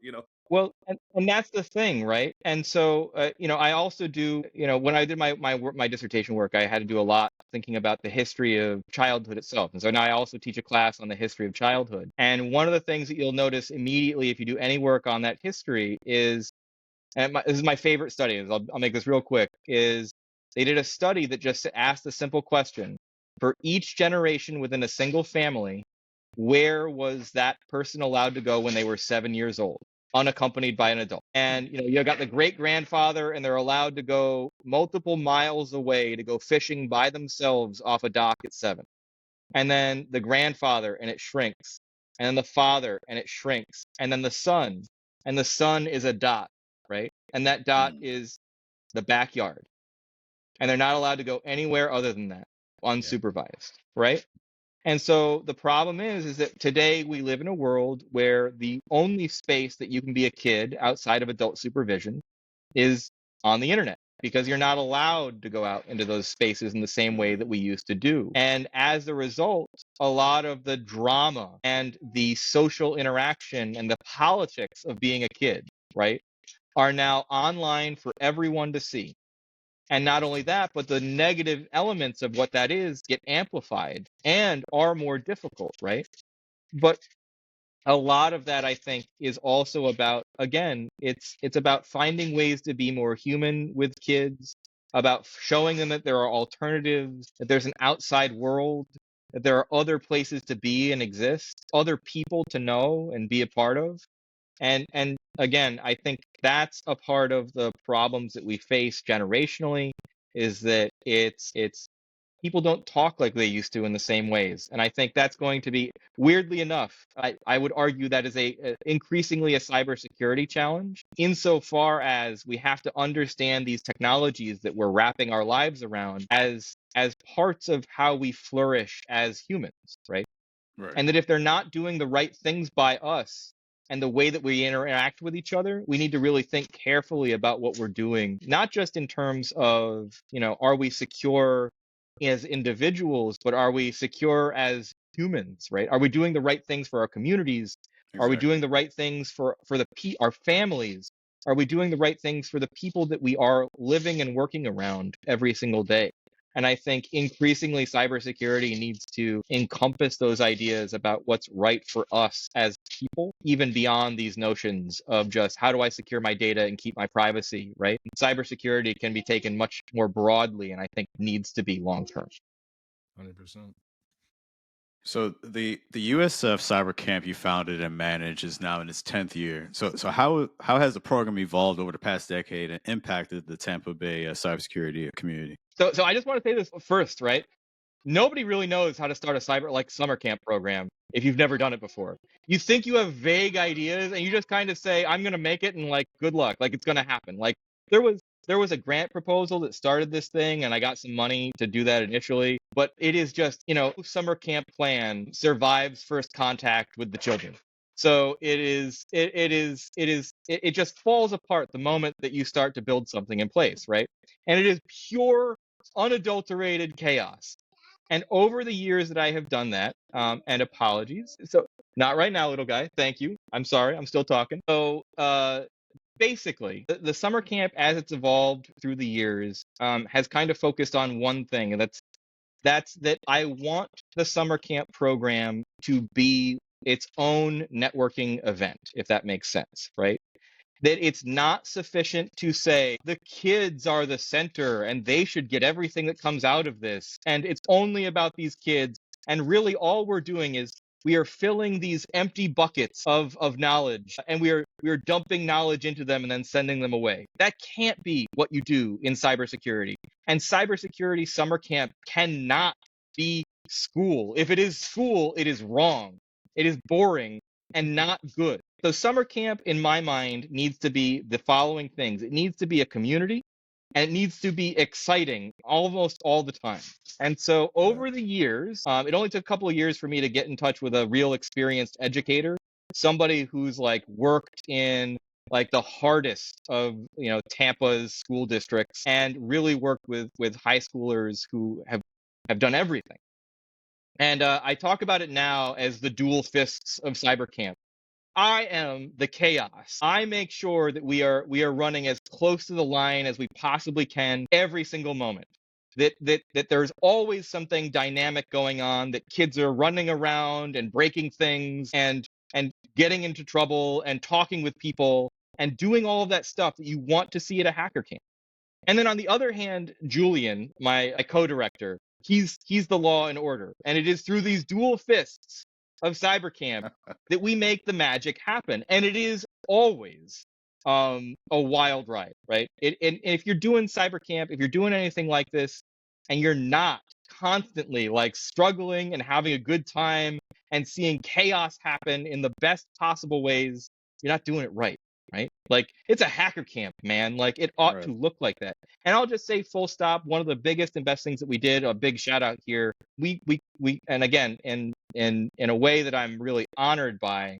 Well, and that's the thing, right? And so, I also do, when I did my dissertation work, I had to do a lot thinking about the history of childhood itself. And so now I also teach a class on the history of childhood. And one of the things that you'll notice immediately if you do any work on that history is, this is my favorite study, I'll make this real quick, is they did a study that just asked a simple question. For each generation within a single family, where was that person allowed to go when they were 7 years old, unaccompanied by an adult? And you got the great grandfather, and they're allowed to go multiple miles away to go fishing by themselves off a dock at 7. And then the grandfather, and it shrinks. And then the father, and it shrinks. And then the son, and the son is a dot, right? And that dot is the backyard. And they're not allowed to go anywhere other than that, unsupervised, right? And so the problem is that today we live in a world where the only space that you can be a kid outside of adult supervision is on the internet, because you're not allowed to go out into those spaces in the same way that we used to do. And as a result, a lot of the drama and the social interaction and the politics of being a kid, right, are now online for everyone to see. And not only that, but the negative elements of what that is get amplified and are more difficult, right? But a lot of that, I think, is also about, again, it's about finding ways to be more human with kids, about showing them that there are alternatives, that there's an outside world, that there are other places to be and exist, other people to know and be a part of. And again, I think that's a part of the problems that we face generationally, is that it's people don't talk like they used to in the same ways. And I think that's going to be, weirdly enough, I would argue that is increasingly a cybersecurity challenge, insofar as we have to understand these technologies that we're wrapping our lives around as parts of how we flourish as humans, right? And that if they're not doing the right things by us and the way that we interact with each other, we need to really think carefully about what we're doing, not just in terms of, are we secure as individuals, but are we secure as humans, right? Are we doing the right things for our communities? Are we doing the right things for our families? Are we doing the right things for the people that we are living and working around every single day? And I think increasingly cybersecurity needs to encompass those ideas about what's right for us as people, even beyond these notions of just how do I secure my data and keep my privacy, right? Cybersecurity can be taken much more broadly, and I think needs to be long-term. 100%. So the USF CyberCamp you founded and managed is now in its 10th year. So how has the program evolved over the past decade and impacted the Tampa Bay cybersecurity community? So I just want to say this first, right? Nobody really knows how to start a summer camp program if you've never done it before. You think you have vague ideas and you just kind of say, I'm going to make it, and good luck. It's going to happen. There was a grant proposal that started this thing, and I got some money to do that initially, but it is just, summer camp plan survives first contact with the children. So it just falls apart the moment that you start to build something in place, right? And it is pure, unadulterated chaos. And over the years that I have done that, and apologies, so not right now, little guy. Thank you. I'm sorry. I'm still talking. So basically, the summer camp, as it's evolved through the years, has kind of focused on one thing, and that's that I want the summer camp program to be its own networking event, if that makes sense, right? That it's not sufficient to say the kids are the center and they should get everything that comes out of this, and it's only about these kids, and really all we're doing is we are filling these empty buckets of knowledge, and we are dumping knowledge into them and then sending them away. That can't be what you do in cybersecurity. And cybersecurity summer camp cannot be school. If it is school, it is wrong. It is boring and not good. So summer camp, in my mind, needs to be the following things. It needs to be a community, and it needs to be exciting almost all the time. And so over the years, it only took a couple of years for me to get in touch with a real experienced educator, somebody who's like worked in like the hardest of Tampa's school districts and really worked with high schoolers who have done everything. And I talk about it now as the dual fists of CyberCamp. I am the chaos. I make sure that we are running as close to the line as we possibly can every single moment. That there's always something dynamic going on, that kids are running around and breaking things and getting into trouble and talking with people and doing all of that stuff that you want to see at a hacker camp. And then on the other hand, Julian, my co-director, he's the law and order. And it is through these dual fists of CyberCamp that we make the magic happen. And it is always a wild ride, right? And if you're doing CyberCamp, if you're doing anything like this, and you're not constantly like struggling and having a good time and seeing chaos happen in the best possible ways, you're not doing it right. Right? Like, it's a hacker camp, man. Like, it ought to look like that. And I'll just say full stop, one of the biggest and best things that we did, a big shout out here. We and again, in a way that I'm really honored by,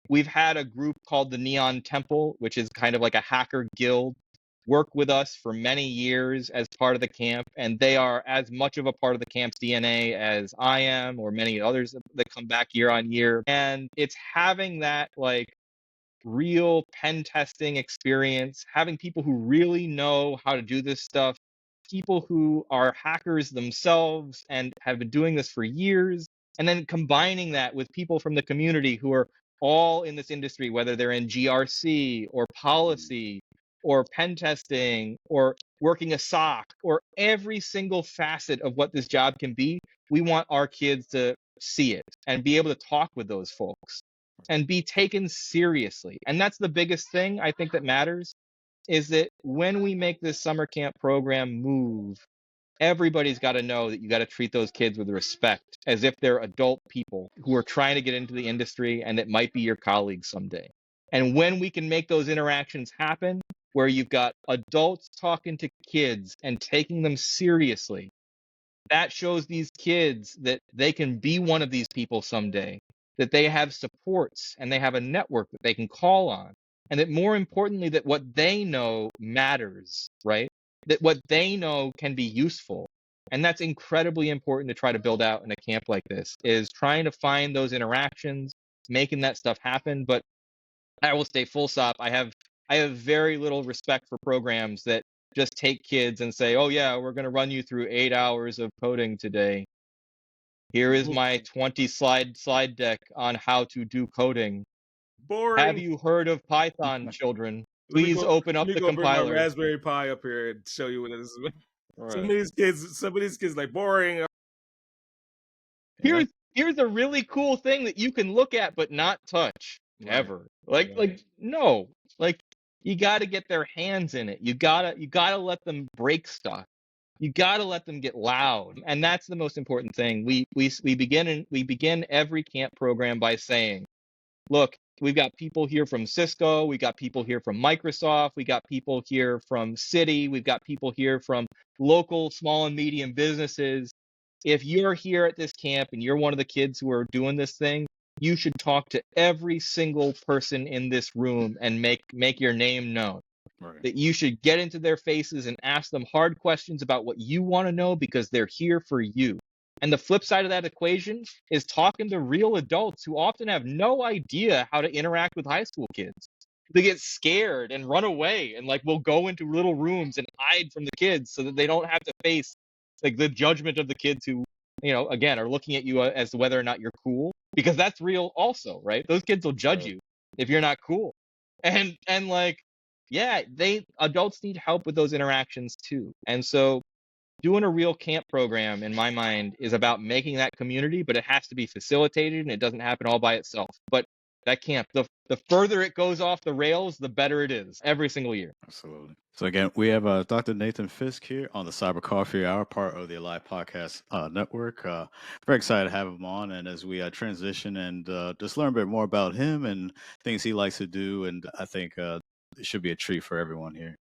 we've had a group called the Neon Temple, which is kind of like a hacker guild, work with us for many years as part of the camp, and they are as much of a part of the camp's DNA as I am, or many others that come back year on year. And it's having that like real pen testing experience, having people who really know how to do this stuff, people who are hackers themselves and have been doing this for years, and then combining that with people from the community who are all in this industry, whether they're in GRC or policy or pen testing or working a SOC or every single facet of what this job can be. We want our kids to see it and be able to talk with those folks and be taken seriously. And that's the biggest thing I think that matters, is that when we make this summer camp program move, everybody's got to know that you got to treat those kids with respect, as if they're adult people who are trying to get into the industry and that might be your colleagues someday. And when we can make those interactions happen, where you've got adults talking to kids and taking them seriously, that shows these kids that they can be one of these people someday, that they have supports and they have a network that they can call on, and that more importantly, that what they know matters, right? That what they know can be useful. And that's incredibly important to try to build out in a camp like this, is trying to find those interactions, making that stuff happen. But I will stay full stop. I have very little respect for programs that just take kids and say, oh yeah, we're going to run you through 8 hours of coding today. Here is my 20 slide deck on how to do coding. Boring. Have you heard of Python, children? Please open up the compiler. Bring my Raspberry Pi up here and show you what it is. Right. Some of these kids like boring. Here's a really cool thing that you can look at but not touch ever. Like no. Like, you got to get their hands in it. You got to let them break stuff. You got to let them get loud. And that's the most important thing. We begin every camp program by saying, look, we've got people here from Cisco, we got people here from Microsoft, we got people here from Citi, we've got people here from local small and medium businesses. If you're here at this camp and you're one of the kids who are doing this thing, you should talk to every single person in this room and make your name known. Right. That you should get into their faces and ask them hard questions about what you want to know because they're here for you. And the flip side of that equation is talking to real adults who often have no idea how to interact with high school kids. They get scared and run away and will go into little rooms and hide from the kids so that they don't have to face the judgment of the kids who, again, are looking at you as to whether or not you're cool, because that's real also, right? Those kids will judge you if you're not cool. And yeah, adults need help with those interactions too. And so doing a real camp program, in my mind, is about making that community, but it has to be facilitated and it doesn't happen all by itself. But that camp, the further it goes off the rails, the better it is every single year. Absolutely. So again, we have Dr. Nathan Fisk here on the Cyber Coffee Hour, part of the Alive Podcast Network. Very excited to have him on, and as we transition and just learn a bit more about him and things he likes to do, and I think it should be a treat for everyone here.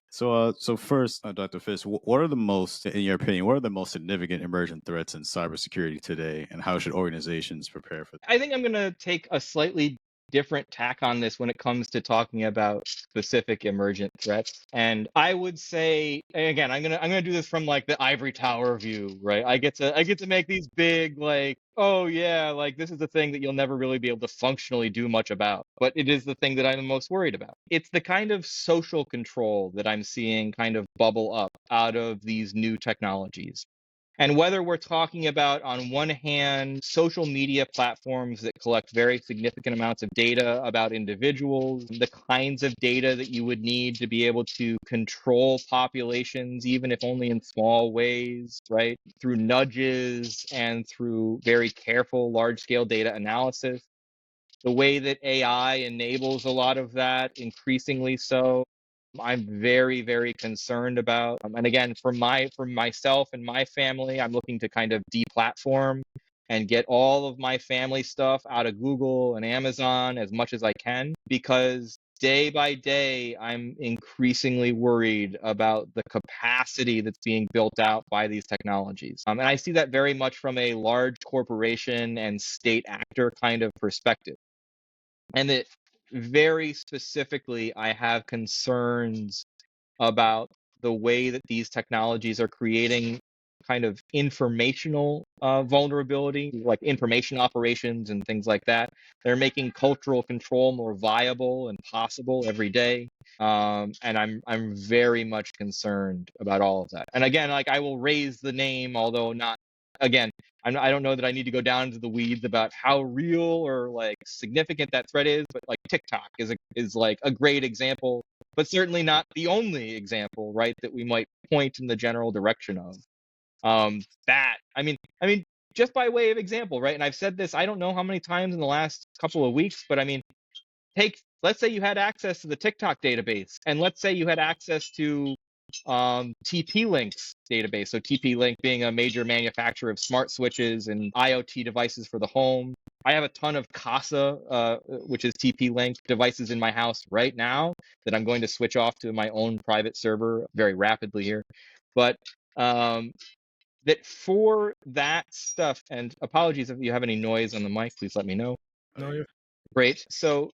So, first, Dr. Fisk, what are the most, in your opinion, what are the most significant emerging threats in cybersecurity today, and how should organizations prepare for them? I think I'm going to take a slightly different tack on this when it comes to talking about specific emergent threats. And I would say, again, I'm gonna do this from the ivory tower view, right? I get to make these big oh yeah, this is the thing that you'll never really be able to functionally do much about, but it is the thing that I'm the most worried about. It's the kind of social control that I'm seeing kind of bubble up out of these new technologies. And whether we're talking about, on one hand, social media platforms that collect very significant amounts of data about individuals, the kinds of data that you would need to be able to control populations, even if only in small ways, right? Through nudges and through very careful large-scale data analysis. The way that AI enables a lot of that, increasingly so, I'm very, very concerned about. And again, for myself and my family, I'm looking to kind of deplatform and get all of my family stuff out of Google and Amazon as much as I can, because day by day, I'm increasingly worried about the capacity that's being built out by these technologies. And I see that very much from a large corporation and state actor kind of perspective. And that very specifically, I have concerns about the way that these technologies are creating kind of informational vulnerability, like information operations and things like that. They're making cultural control more viable and possible every day. And I'm very much concerned about all of that. And again, I will raise the name, although not, again, I don't know that I need to go down into the weeds about how real or significant that threat is, but TikTok is a great example, but certainly not the only example, right, that we might point in the general direction of. That, I mean, just by way of example, right, and I've said this, I don't know how many times in the last couple of weeks, but let's say you had access to the TikTok database, and let's say you had access to TP-Link's database. So TP-Link being a major manufacturer of smart switches and IoT devices for the home. I have a ton of CASA, which is TP-Link devices in my house right now that I'm going to switch off to my own private server very rapidly here. But that for that stuff, and apologies if you have any noise on the mic, please let me know. No, you're Great. So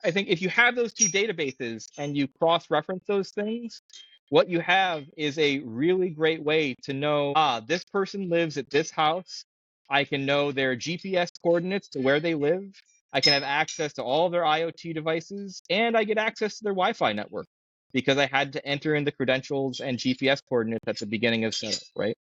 I think if you have those two databases and you cross-reference those things, what you have is a really great way to know, this person lives at this house. I can know their GPS coordinates to where they live. I can have access to all of their IoT devices, and I get access to their Wi-Fi network because I had to enter in the credentials and GPS coordinates at the beginning of setup, right?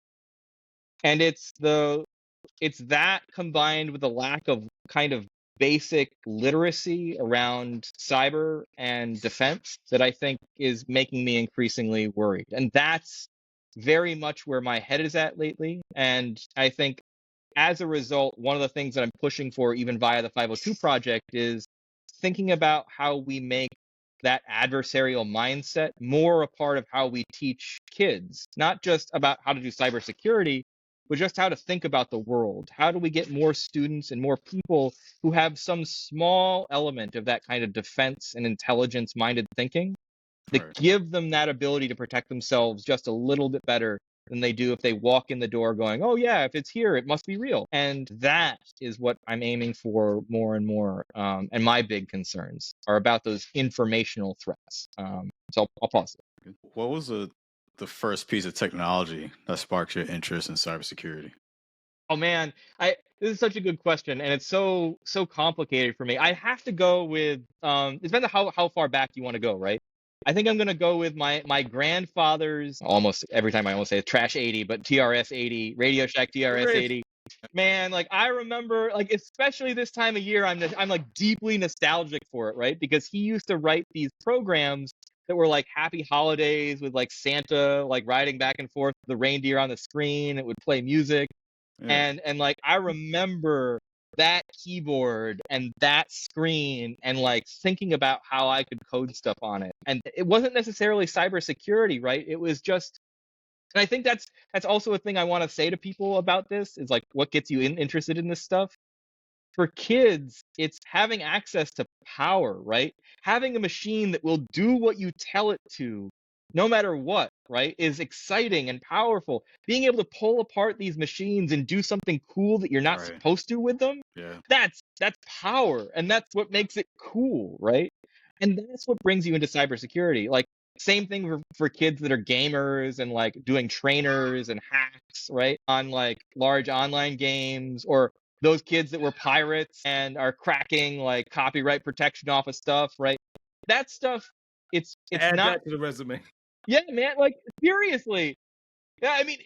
And it's that combined with the lack of kind of basic literacy around cyber and defense that I think is making me increasingly worried. And that's very much where my head is at lately. And I think as a result, one of the things that I'm pushing for, even via the 502 project, is thinking about how we make that adversarial mindset more a part of how we teach kids, not just about how to do cybersecurity, but just how to think about the world. How do we get more students and more people who have some small element of that kind of defense and intelligence-minded thinking that give them that ability to protect themselves just a little bit better than they do if they walk in the door going, oh yeah, if it's here, it must be real. And that is what I'm aiming for more and more. And my big concerns are about those informational threats. So I'll pause there. What was the first piece of technology that sparked your interest in cybersecurity? Oh man, this is such a good question, and it's so complicated for me. I have to go with it depends on how far back you want to go, right? I think I'm gonna go with my grandfather's, almost every time I almost say Trash 80, but TRS 80, Radio Shack TRS 80. Man, like I remember, like especially this time of year, I'm like deeply nostalgic for it, right? Because he used to write these programs that were like happy holidays with like Santa like riding back and forth, the reindeer on the screen. It would play music. Yeah. And like I remember that keyboard and that screen and like thinking about how I could code stuff on it. And it wasn't necessarily cybersecurity, right? It was just, and I think that's also a thing I want to say to people about this is like what gets you interested in this stuff. For kids, it's having access to power, right? Having a machine that will do what you tell it to, no matter what, right, is exciting and powerful. Being able to pull apart these machines and do something cool that you're not Right. supposed to with them, Yeah. that's power, and that's what makes it cool, right? And that's what brings you into cybersecurity. Like, same thing for kids that are gamers and like doing trainers and hacks, right, on like large online games, or those kids that were pirates and are cracking like copyright protection off of stuff, right? That stuff, it's Add not that to the resume. Yeah, man, like seriously. Yeah, I mean,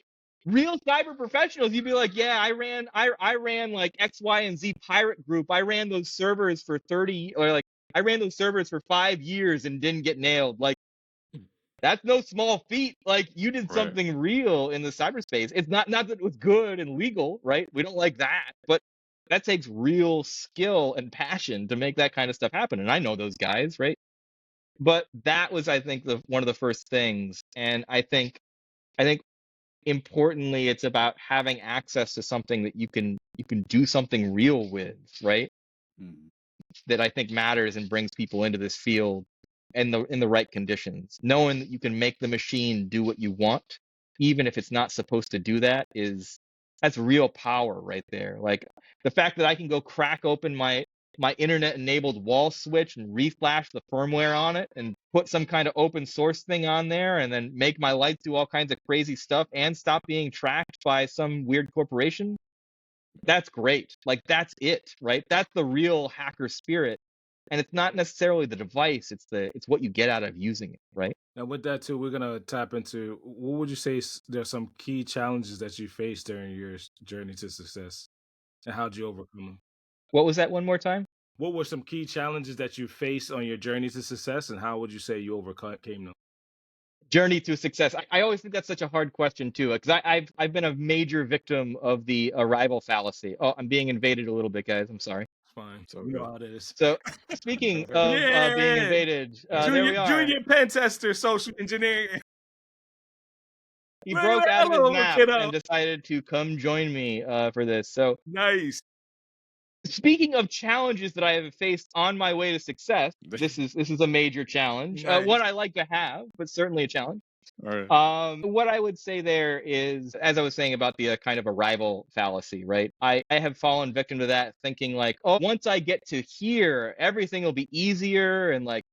real cyber professionals, you'd be like, yeah, I ran like X, Y, and Z pirate group. I ran those servers for 30, or like I ran those servers for 5 years and didn't get nailed. Like, that's no small feat. Like, you did Right. something real in the cyberspace. It's not that it was good and legal, right? We don't like that, but that takes real skill and passion to make that kind of stuff happen. And I know those guys, right? But that was, I think, one of the first things. And I think importantly, it's about having access to something that you can do something real with, right? Mhm. That I think matters and brings people into this field in the right conditions. Knowing that you can make the machine do what you want, even if it's not supposed to do that, that's real power right there. Like the fact that I can go crack open my internet enabled wall switch and reflash the firmware on it and put some kind of open source thing on there and then make my lights do all kinds of crazy stuff and stop being tracked by some weird corporation. That's great. Like that's it, right? That's the real hacker spirit. And it's not necessarily the device, it's what you get out of using it, right? Now, with that too, we're gonna tap into what would you say there's some key challenges that you faced during your journey to success, and how'd you overcome them? What was that one more time? What were some key challenges that you faced on your journey to success, and how would you say you overcame them? Journey to success. I always think that's such a hard question too, because I've been a major victim of the arrival fallacy. Oh, I'm being invaded a little bit, guys. I'm sorry. It's fine. So You know good. how it is. So, speaking of being Yeah! invaded, there Junior, we are. junior pen tester, social engineering. He Well, broke out of his hello, nap kiddo. and decided to come join me for this. So, Nice. speaking of challenges that I have faced on my way to success, this is a major challenge. Nice. One I like to have, but certainly a challenge. All right. What I would say there is, as I was saying about the kind of arrival fallacy, right? I have fallen victim to that, thinking like, oh, once I get to here, everything will be easier and like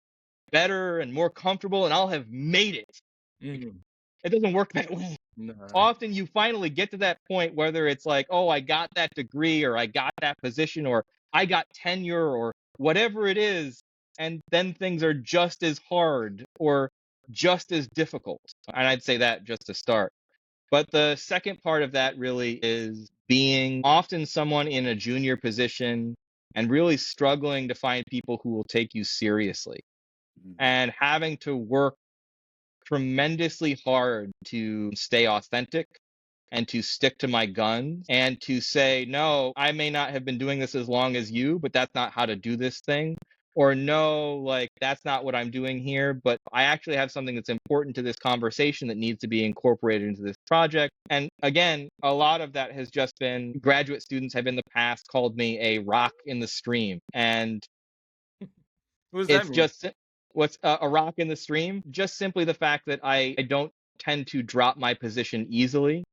better and more comfortable, and I'll have made it. Mhm. It doesn't work that way. Nah. Often you finally get to that point, whether it's like, oh, I got that degree, or I got that position, or I got tenure, or whatever it is, and then things are just as hard or just as difficult. And I'd say that just to start. But the second part of that really is being often someone in a junior position and really struggling to find people who will take you seriously, Mhm. and having to work tremendously hard to stay authentic and to stick to my guns and to say, no, I may not have been doing this as long as you, but that's not how to do this thing. Or no, like that's not what I'm doing here, but I actually have something that's important to this conversation that needs to be incorporated into this project. And again, a lot of that has just been graduate students have in the past called me a rock in the stream. And What does that it's mean? just what's a rock in the stream, just simply the fact that I don't tend to drop my position easily.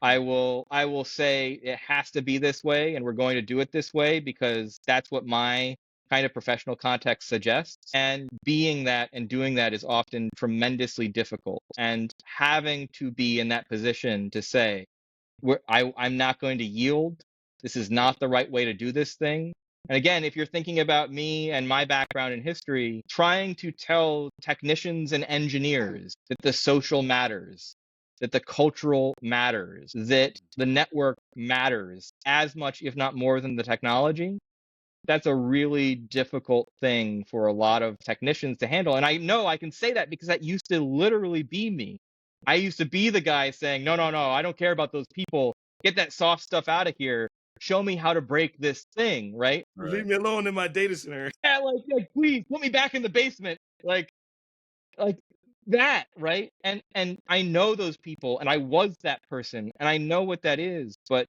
I will say it has to be this way, and we're going to do it this way because that's what my kind of professional context suggests. And being that and doing that is often tremendously difficult. And having to be in that position to say, I'm not going to yield. This is not the right way to do this thing. And again, if you're thinking about me and my background in history, trying to tell technicians and engineers that the social matters, that the cultural matters, that the network matters as much, if not more, than the technology, that's a really difficult thing for a lot of technicians to handle. And I know I can say that because that used to literally be me. I used to be the guy saying, no, I don't care about those people. Get that soft stuff out of here. Show me how to break this thing, right? Leave me alone in my data center. Yeah, like please put me back in the basement. Like that, right? And I know those people, and I was that person, and I know what that is, but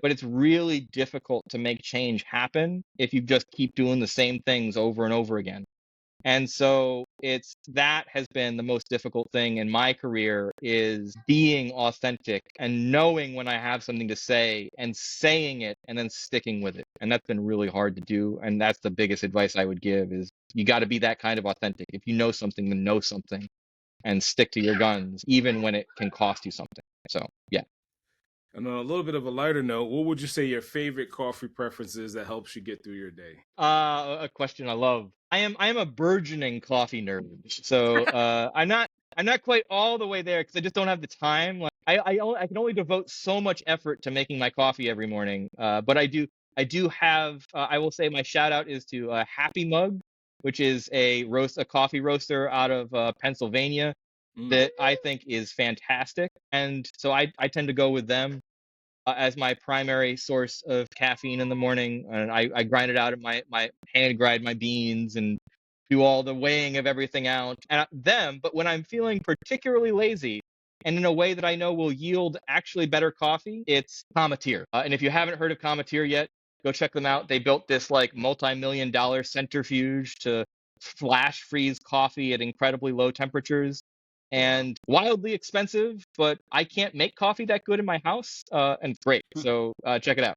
it's really difficult to make change happen if you just keep doing the same things over and over again. And so that has been the most difficult thing in my career, is being authentic and knowing when I have something to say and saying it and then sticking with it. And that's been really hard to do. And that's the biggest advice I would give, is you got to be that kind of authentic. If you know something, then know something and stick to your guns, even when it can cost you something. So, yeah. And on a little bit of a lighter note, what would you say your favorite coffee preference is that helps you get through your day? A question I love. I am a burgeoning coffee nerd. So I'm not quite all the way there because I just don't have the time. Like I can only devote so much effort to making my coffee every morning. But I do have. I will say my shout out is to Happy Mug, which is a coffee roaster out of Pennsylvania that I think is fantastic. And so I tend to go with them as my primary source of caffeine in the morning. And I grind it out at my hand grind my beans and do all the weighing of everything out and but when I'm feeling particularly lazy and in a way that I know will yield actually better coffee, it's Cometeer. And if you haven't heard of Cometeer yet, go check them out. They built this like multi-million-dollar centrifuge to flash freeze coffee at incredibly low temperatures. And wildly expensive, but I can't make coffee that good in my house, and it's great. So check it out.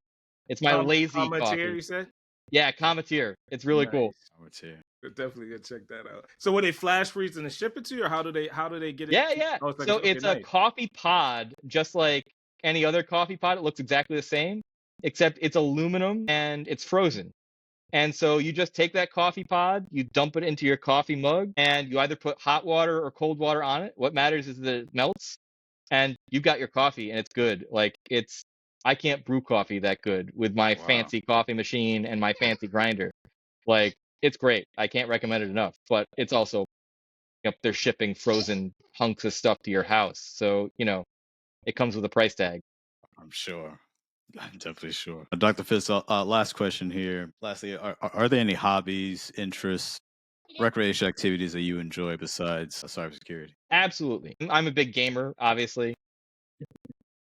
It's my lazy Cometeer, coffee. you said? Yeah, Cometeer. It's really cool. Cometeer. Definitely gonna check that out. So, will they flash freeze and ship it to you, or how do they get it? Yeah. Oh, so it's a coffee pod, just like any other coffee pod. It looks exactly the same, except it's aluminum and it's frozen. And so you just take that coffee pod, you dump it into your coffee mug, and you either put hot water or cold water on it. What matters is that it melts, and you've got your coffee, and it's good. Like I can't brew coffee that good with my fancy coffee machine and my fancy grinder. Like, it's great. I can't recommend it enough. But it's also, they're shipping frozen hunks of stuff to your house, so it comes with a price tag. I'm sure. I'm definitely sure. Dr. Fisk, last question here. Lastly, are there any hobbies, interests, recreation activities that you enjoy besides cybersecurity? Absolutely. I'm a big gamer, obviously.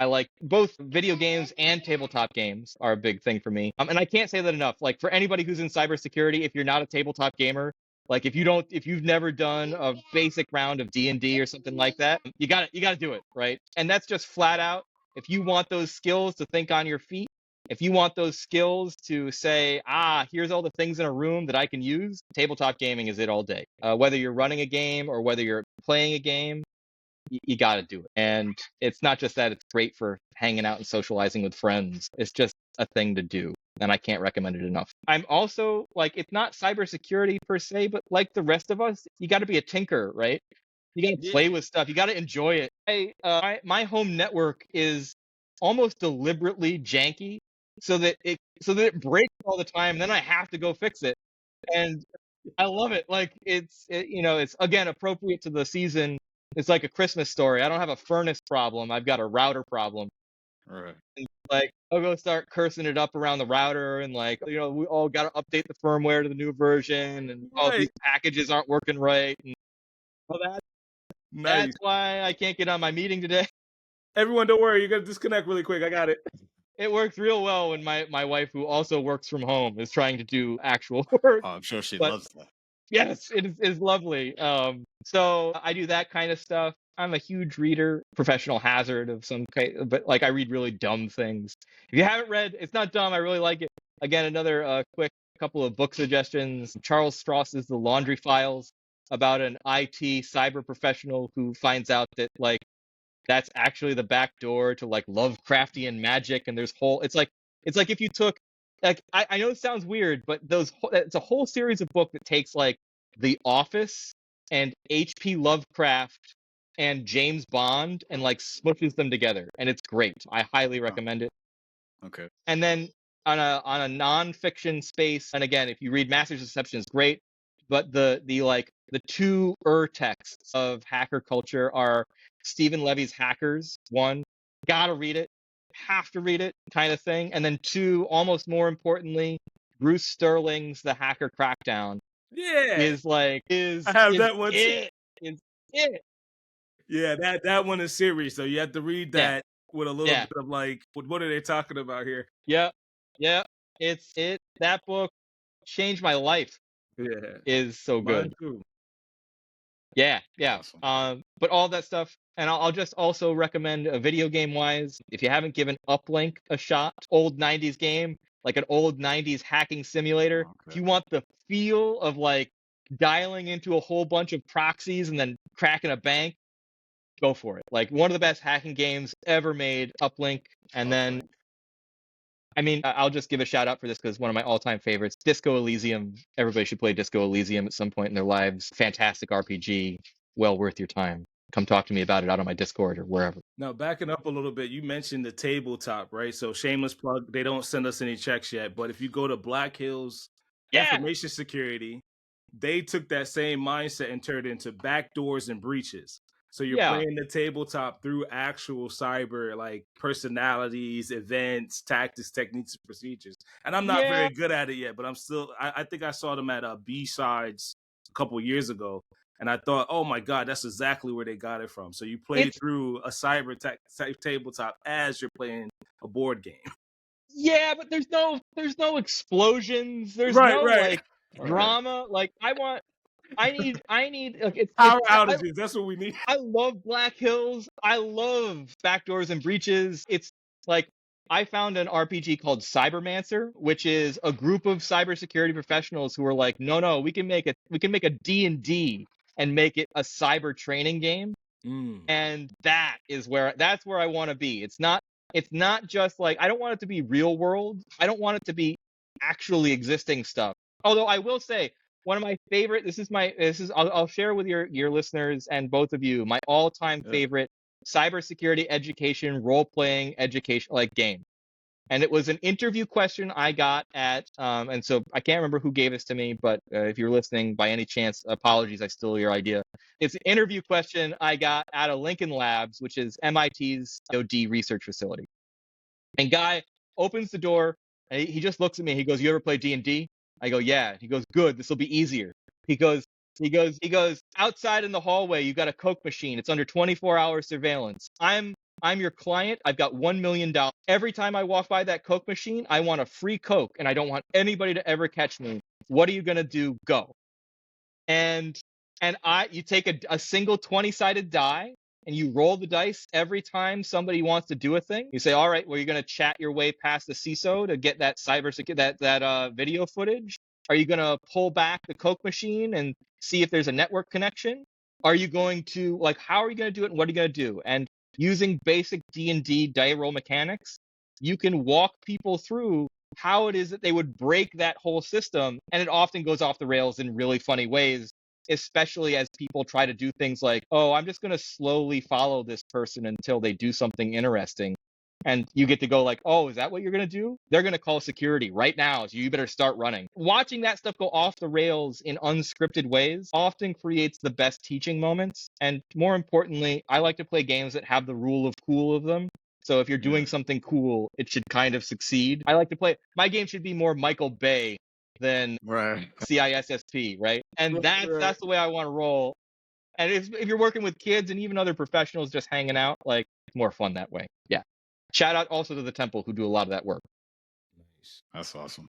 I like both video games and tabletop games are a big thing for me. And I can't say that enough. Like, for anybody who's in cybersecurity, if you're not a tabletop gamer, like if you've never done a basic round of D&D or something like that, you got to do it, right? And that's just flat out. If you want those skills to think on your feet, if you want those skills to say, here's all the things in a room that I can use, tabletop gaming is it all day. Whether you're running a game or whether you're playing a game, you got to do it. And it's not just that it's great for hanging out and socializing with friends. It's just a thing to do. And I can't recommend it enough. I'm also like, it's not cybersecurity per se, but like the rest of us, you got to be a tinker, right? You got to play with stuff. You got to enjoy it. My home network is almost deliberately janky so that it breaks all the time. And then I have to go fix it. And I love it. Like it's again appropriate to the season. It's like a Christmas story. I don't have a furnace problem. I've got a router problem. Right. And like, I'll go start cursing it up around the router, and like, we all got to update the firmware to the new version, and these packages aren't working right. And that's why I can't get on my meeting today. Everyone, don't worry. You're gonna disconnect really quick. I got it. It works real well when my wife, who also works from home, is trying to do actual work. Oh, I'm sure she loves that. Yes, it is lovely. So I do that kind of stuff. I'm a huge reader, professional hazard of some kind, but like I read really dumb things. If you haven't read, it's not dumb. I really like it. Again, another quick couple of book suggestions. Charles Stross's The Laundry Files, about an IT cyber professional who finds out that like that's actually the back door to like Lovecraftian magic, and there's whole. It's like if you took like I know it sounds weird, but it's a whole series of book that takes like The Office and H.P. Lovecraft and James Bond and like smushes them together, and it's great. I highly recommend it. Okay. And then on a nonfiction space, and again, if you read Masters of Deception, it's great. But the two texts of hacker culture are Stephen Levy's Hackers. One, gotta read it, have to read it, kind of thing. And then two, almost more importantly, Bruce Sterling's The Hacker Crackdown. Yeah, Is I have that one too. Is it. Yeah, that one is serious. So you have to read that with a little bit of like, what are they talking about here? Yeah. That book changed my life. Yeah, Is so good. Mine too. Yeah. Awesome. But all that stuff, and I'll just also recommend a video game wise, if you haven't given Uplink a shot, old 90s game, like an old 90s hacking simulator. Okay. If you want the feel of like dialing into a whole bunch of proxies and then cracking a bank, go for it. Like one of the best hacking games ever made, Uplink. And then, I mean, I'll just give a shout out for this because it's one of my all-time favorites, Disco Elysium. Everybody should play Disco Elysium at some point in their lives. Fantastic RPG, well worth your time. Come talk to me about it out on my Discord or wherever. Now, backing up a little bit, you mentioned the tabletop, right? So shameless plug, they don't send us any checks yet, but if you go to Black Hills Information Security, they took that same mindset and turned it into backdoors and breaches. So you're playing the tabletop through actual cyber, like personalities, events, tactics, techniques, and procedures. And I'm not very good at it yet, but I think I saw them at B-Sides a couple of years ago. And I thought, oh my God, that's exactly where they got it from. So you play through a cyber tabletop as you're playing a board game. Yeah, but there's no explosions. There's no like drama. Like I need like it's power outages. That's what we need. I love Black Hills. I love backdoors and breaches. It's like I found an RPG called Cybermancer, which is a group of cybersecurity professionals who are like, no, we can make a D&D and make it a cyber training game. And that's where I want to be. It's not just like, I don't want it to be real world. I don't want it to be actually existing stuff. Although I will say, one of my favorite, I'll share with your listeners and both of you, my all-time favorite cybersecurity education, role-playing education like game. And it was an interview question I got at, and so I can't remember who gave this to me, but if you're listening by any chance, apologies, I stole your idea. It's an interview question I got out of Lincoln Labs, which is MIT's DoD research facility. And guy opens the door, and he just looks at me. He goes, "You ever play D&D?" I go, "Yeah." He goes, "Good. This will be easier." He goes, "Outside in the hallway, you got a Coke machine. It's under 24-hour surveillance. I'm your client. I've got $1 million. Every time I walk by that Coke machine, I want a free Coke, and I don't want anybody to ever catch me. What are you gonna do? Go." And you take a single 20-sided die, and you roll the dice every time somebody wants to do a thing. You say, all right, well, you're going to chat your way past the CISO to get that that video footage. Are you going to pull back the Coke machine and see if there's a network connection? Are you going to, how are you going to do it, and what are you going to do? And using basic D&D die roll mechanics, you can walk people through how it is that they would break that whole system. And it often goes off the rails in really funny ways, especially as people try to do things like, oh, I'm just going to slowly follow this person until they do something interesting. And you get to go like, oh, is that what you're going to do? They're going to call security right now, so you better start running. Watching that stuff go off the rails in unscripted ways often creates the best teaching moments. And more importantly, I like to play games that have the rule of cool of them. So if you're doing something cool, it should kind of succeed. I like to play, my game should be more Michael Bay than CISSP, right? And that's the way I want to roll. And if you're working with kids and even other professionals just hanging out, like, it's more fun that way. Yeah. Shout out also to the Temple who do a lot of that work. Nice. That's awesome.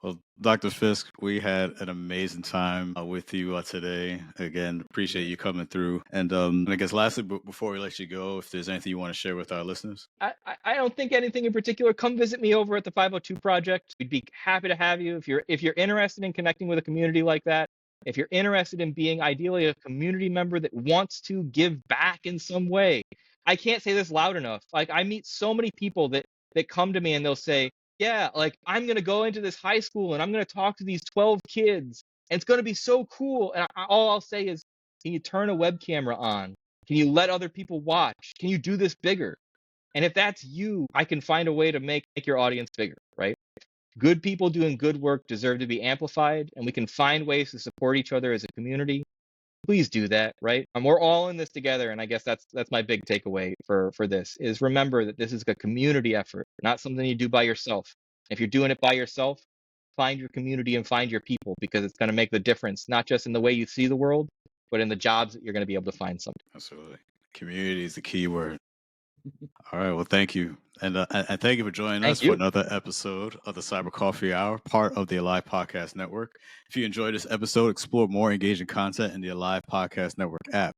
Well, Dr. Fisk, we had an amazing time with you today. Again, appreciate you coming through. And I guess lastly, before we let you go, if there's anything you want to share with our listeners. I don't think anything in particular. Come visit me over at the 502 Project. We'd be happy to have you. If you're interested in connecting with a community like that, if you're interested in being ideally a community member that wants to give back in some way, I can't say this loud enough. Like, I meet so many people that come to me and they'll say, yeah, like, I'm going to go into this high school and I'm going to talk to these 12 kids and it's going to be so cool. And all I'll say is, can you turn a web camera on? Can you let other people watch? Can you do this bigger? And if that's you, I can find a way to make your audience bigger, right? Good people doing good work deserve to be amplified, and we can find ways to support each other as a community. Please do that, right? And we're all in this together, and I guess that's my big takeaway for this is remember that this is a community effort, not something you do by yourself. If you're doing it by yourself, find your community and find your people, because it's going to make the difference, not just in the way you see the world, but in the jobs that you're going to be able to find something. Absolutely. Community is the key word. All right. Well, thank you. And thank you for joining us for another episode of the Cyber Coffee Hour, part of the Alive Podcast Network. If you enjoyed this episode, explore more engaging content in the Alive Podcast Network app.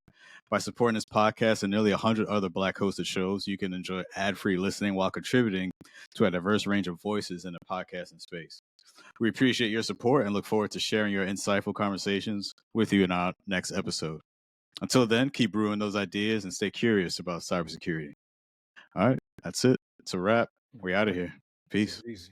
By supporting this podcast and nearly 100 other Black hosted shows, you can enjoy ad-free listening while contributing to a diverse range of voices in the podcasting space. We appreciate your support and look forward to sharing your insightful conversations with you in our next episode. Until then, keep brewing those ideas and stay curious about cybersecurity. All right, that's it. It's a wrap. We're out of here. Peace. Easy.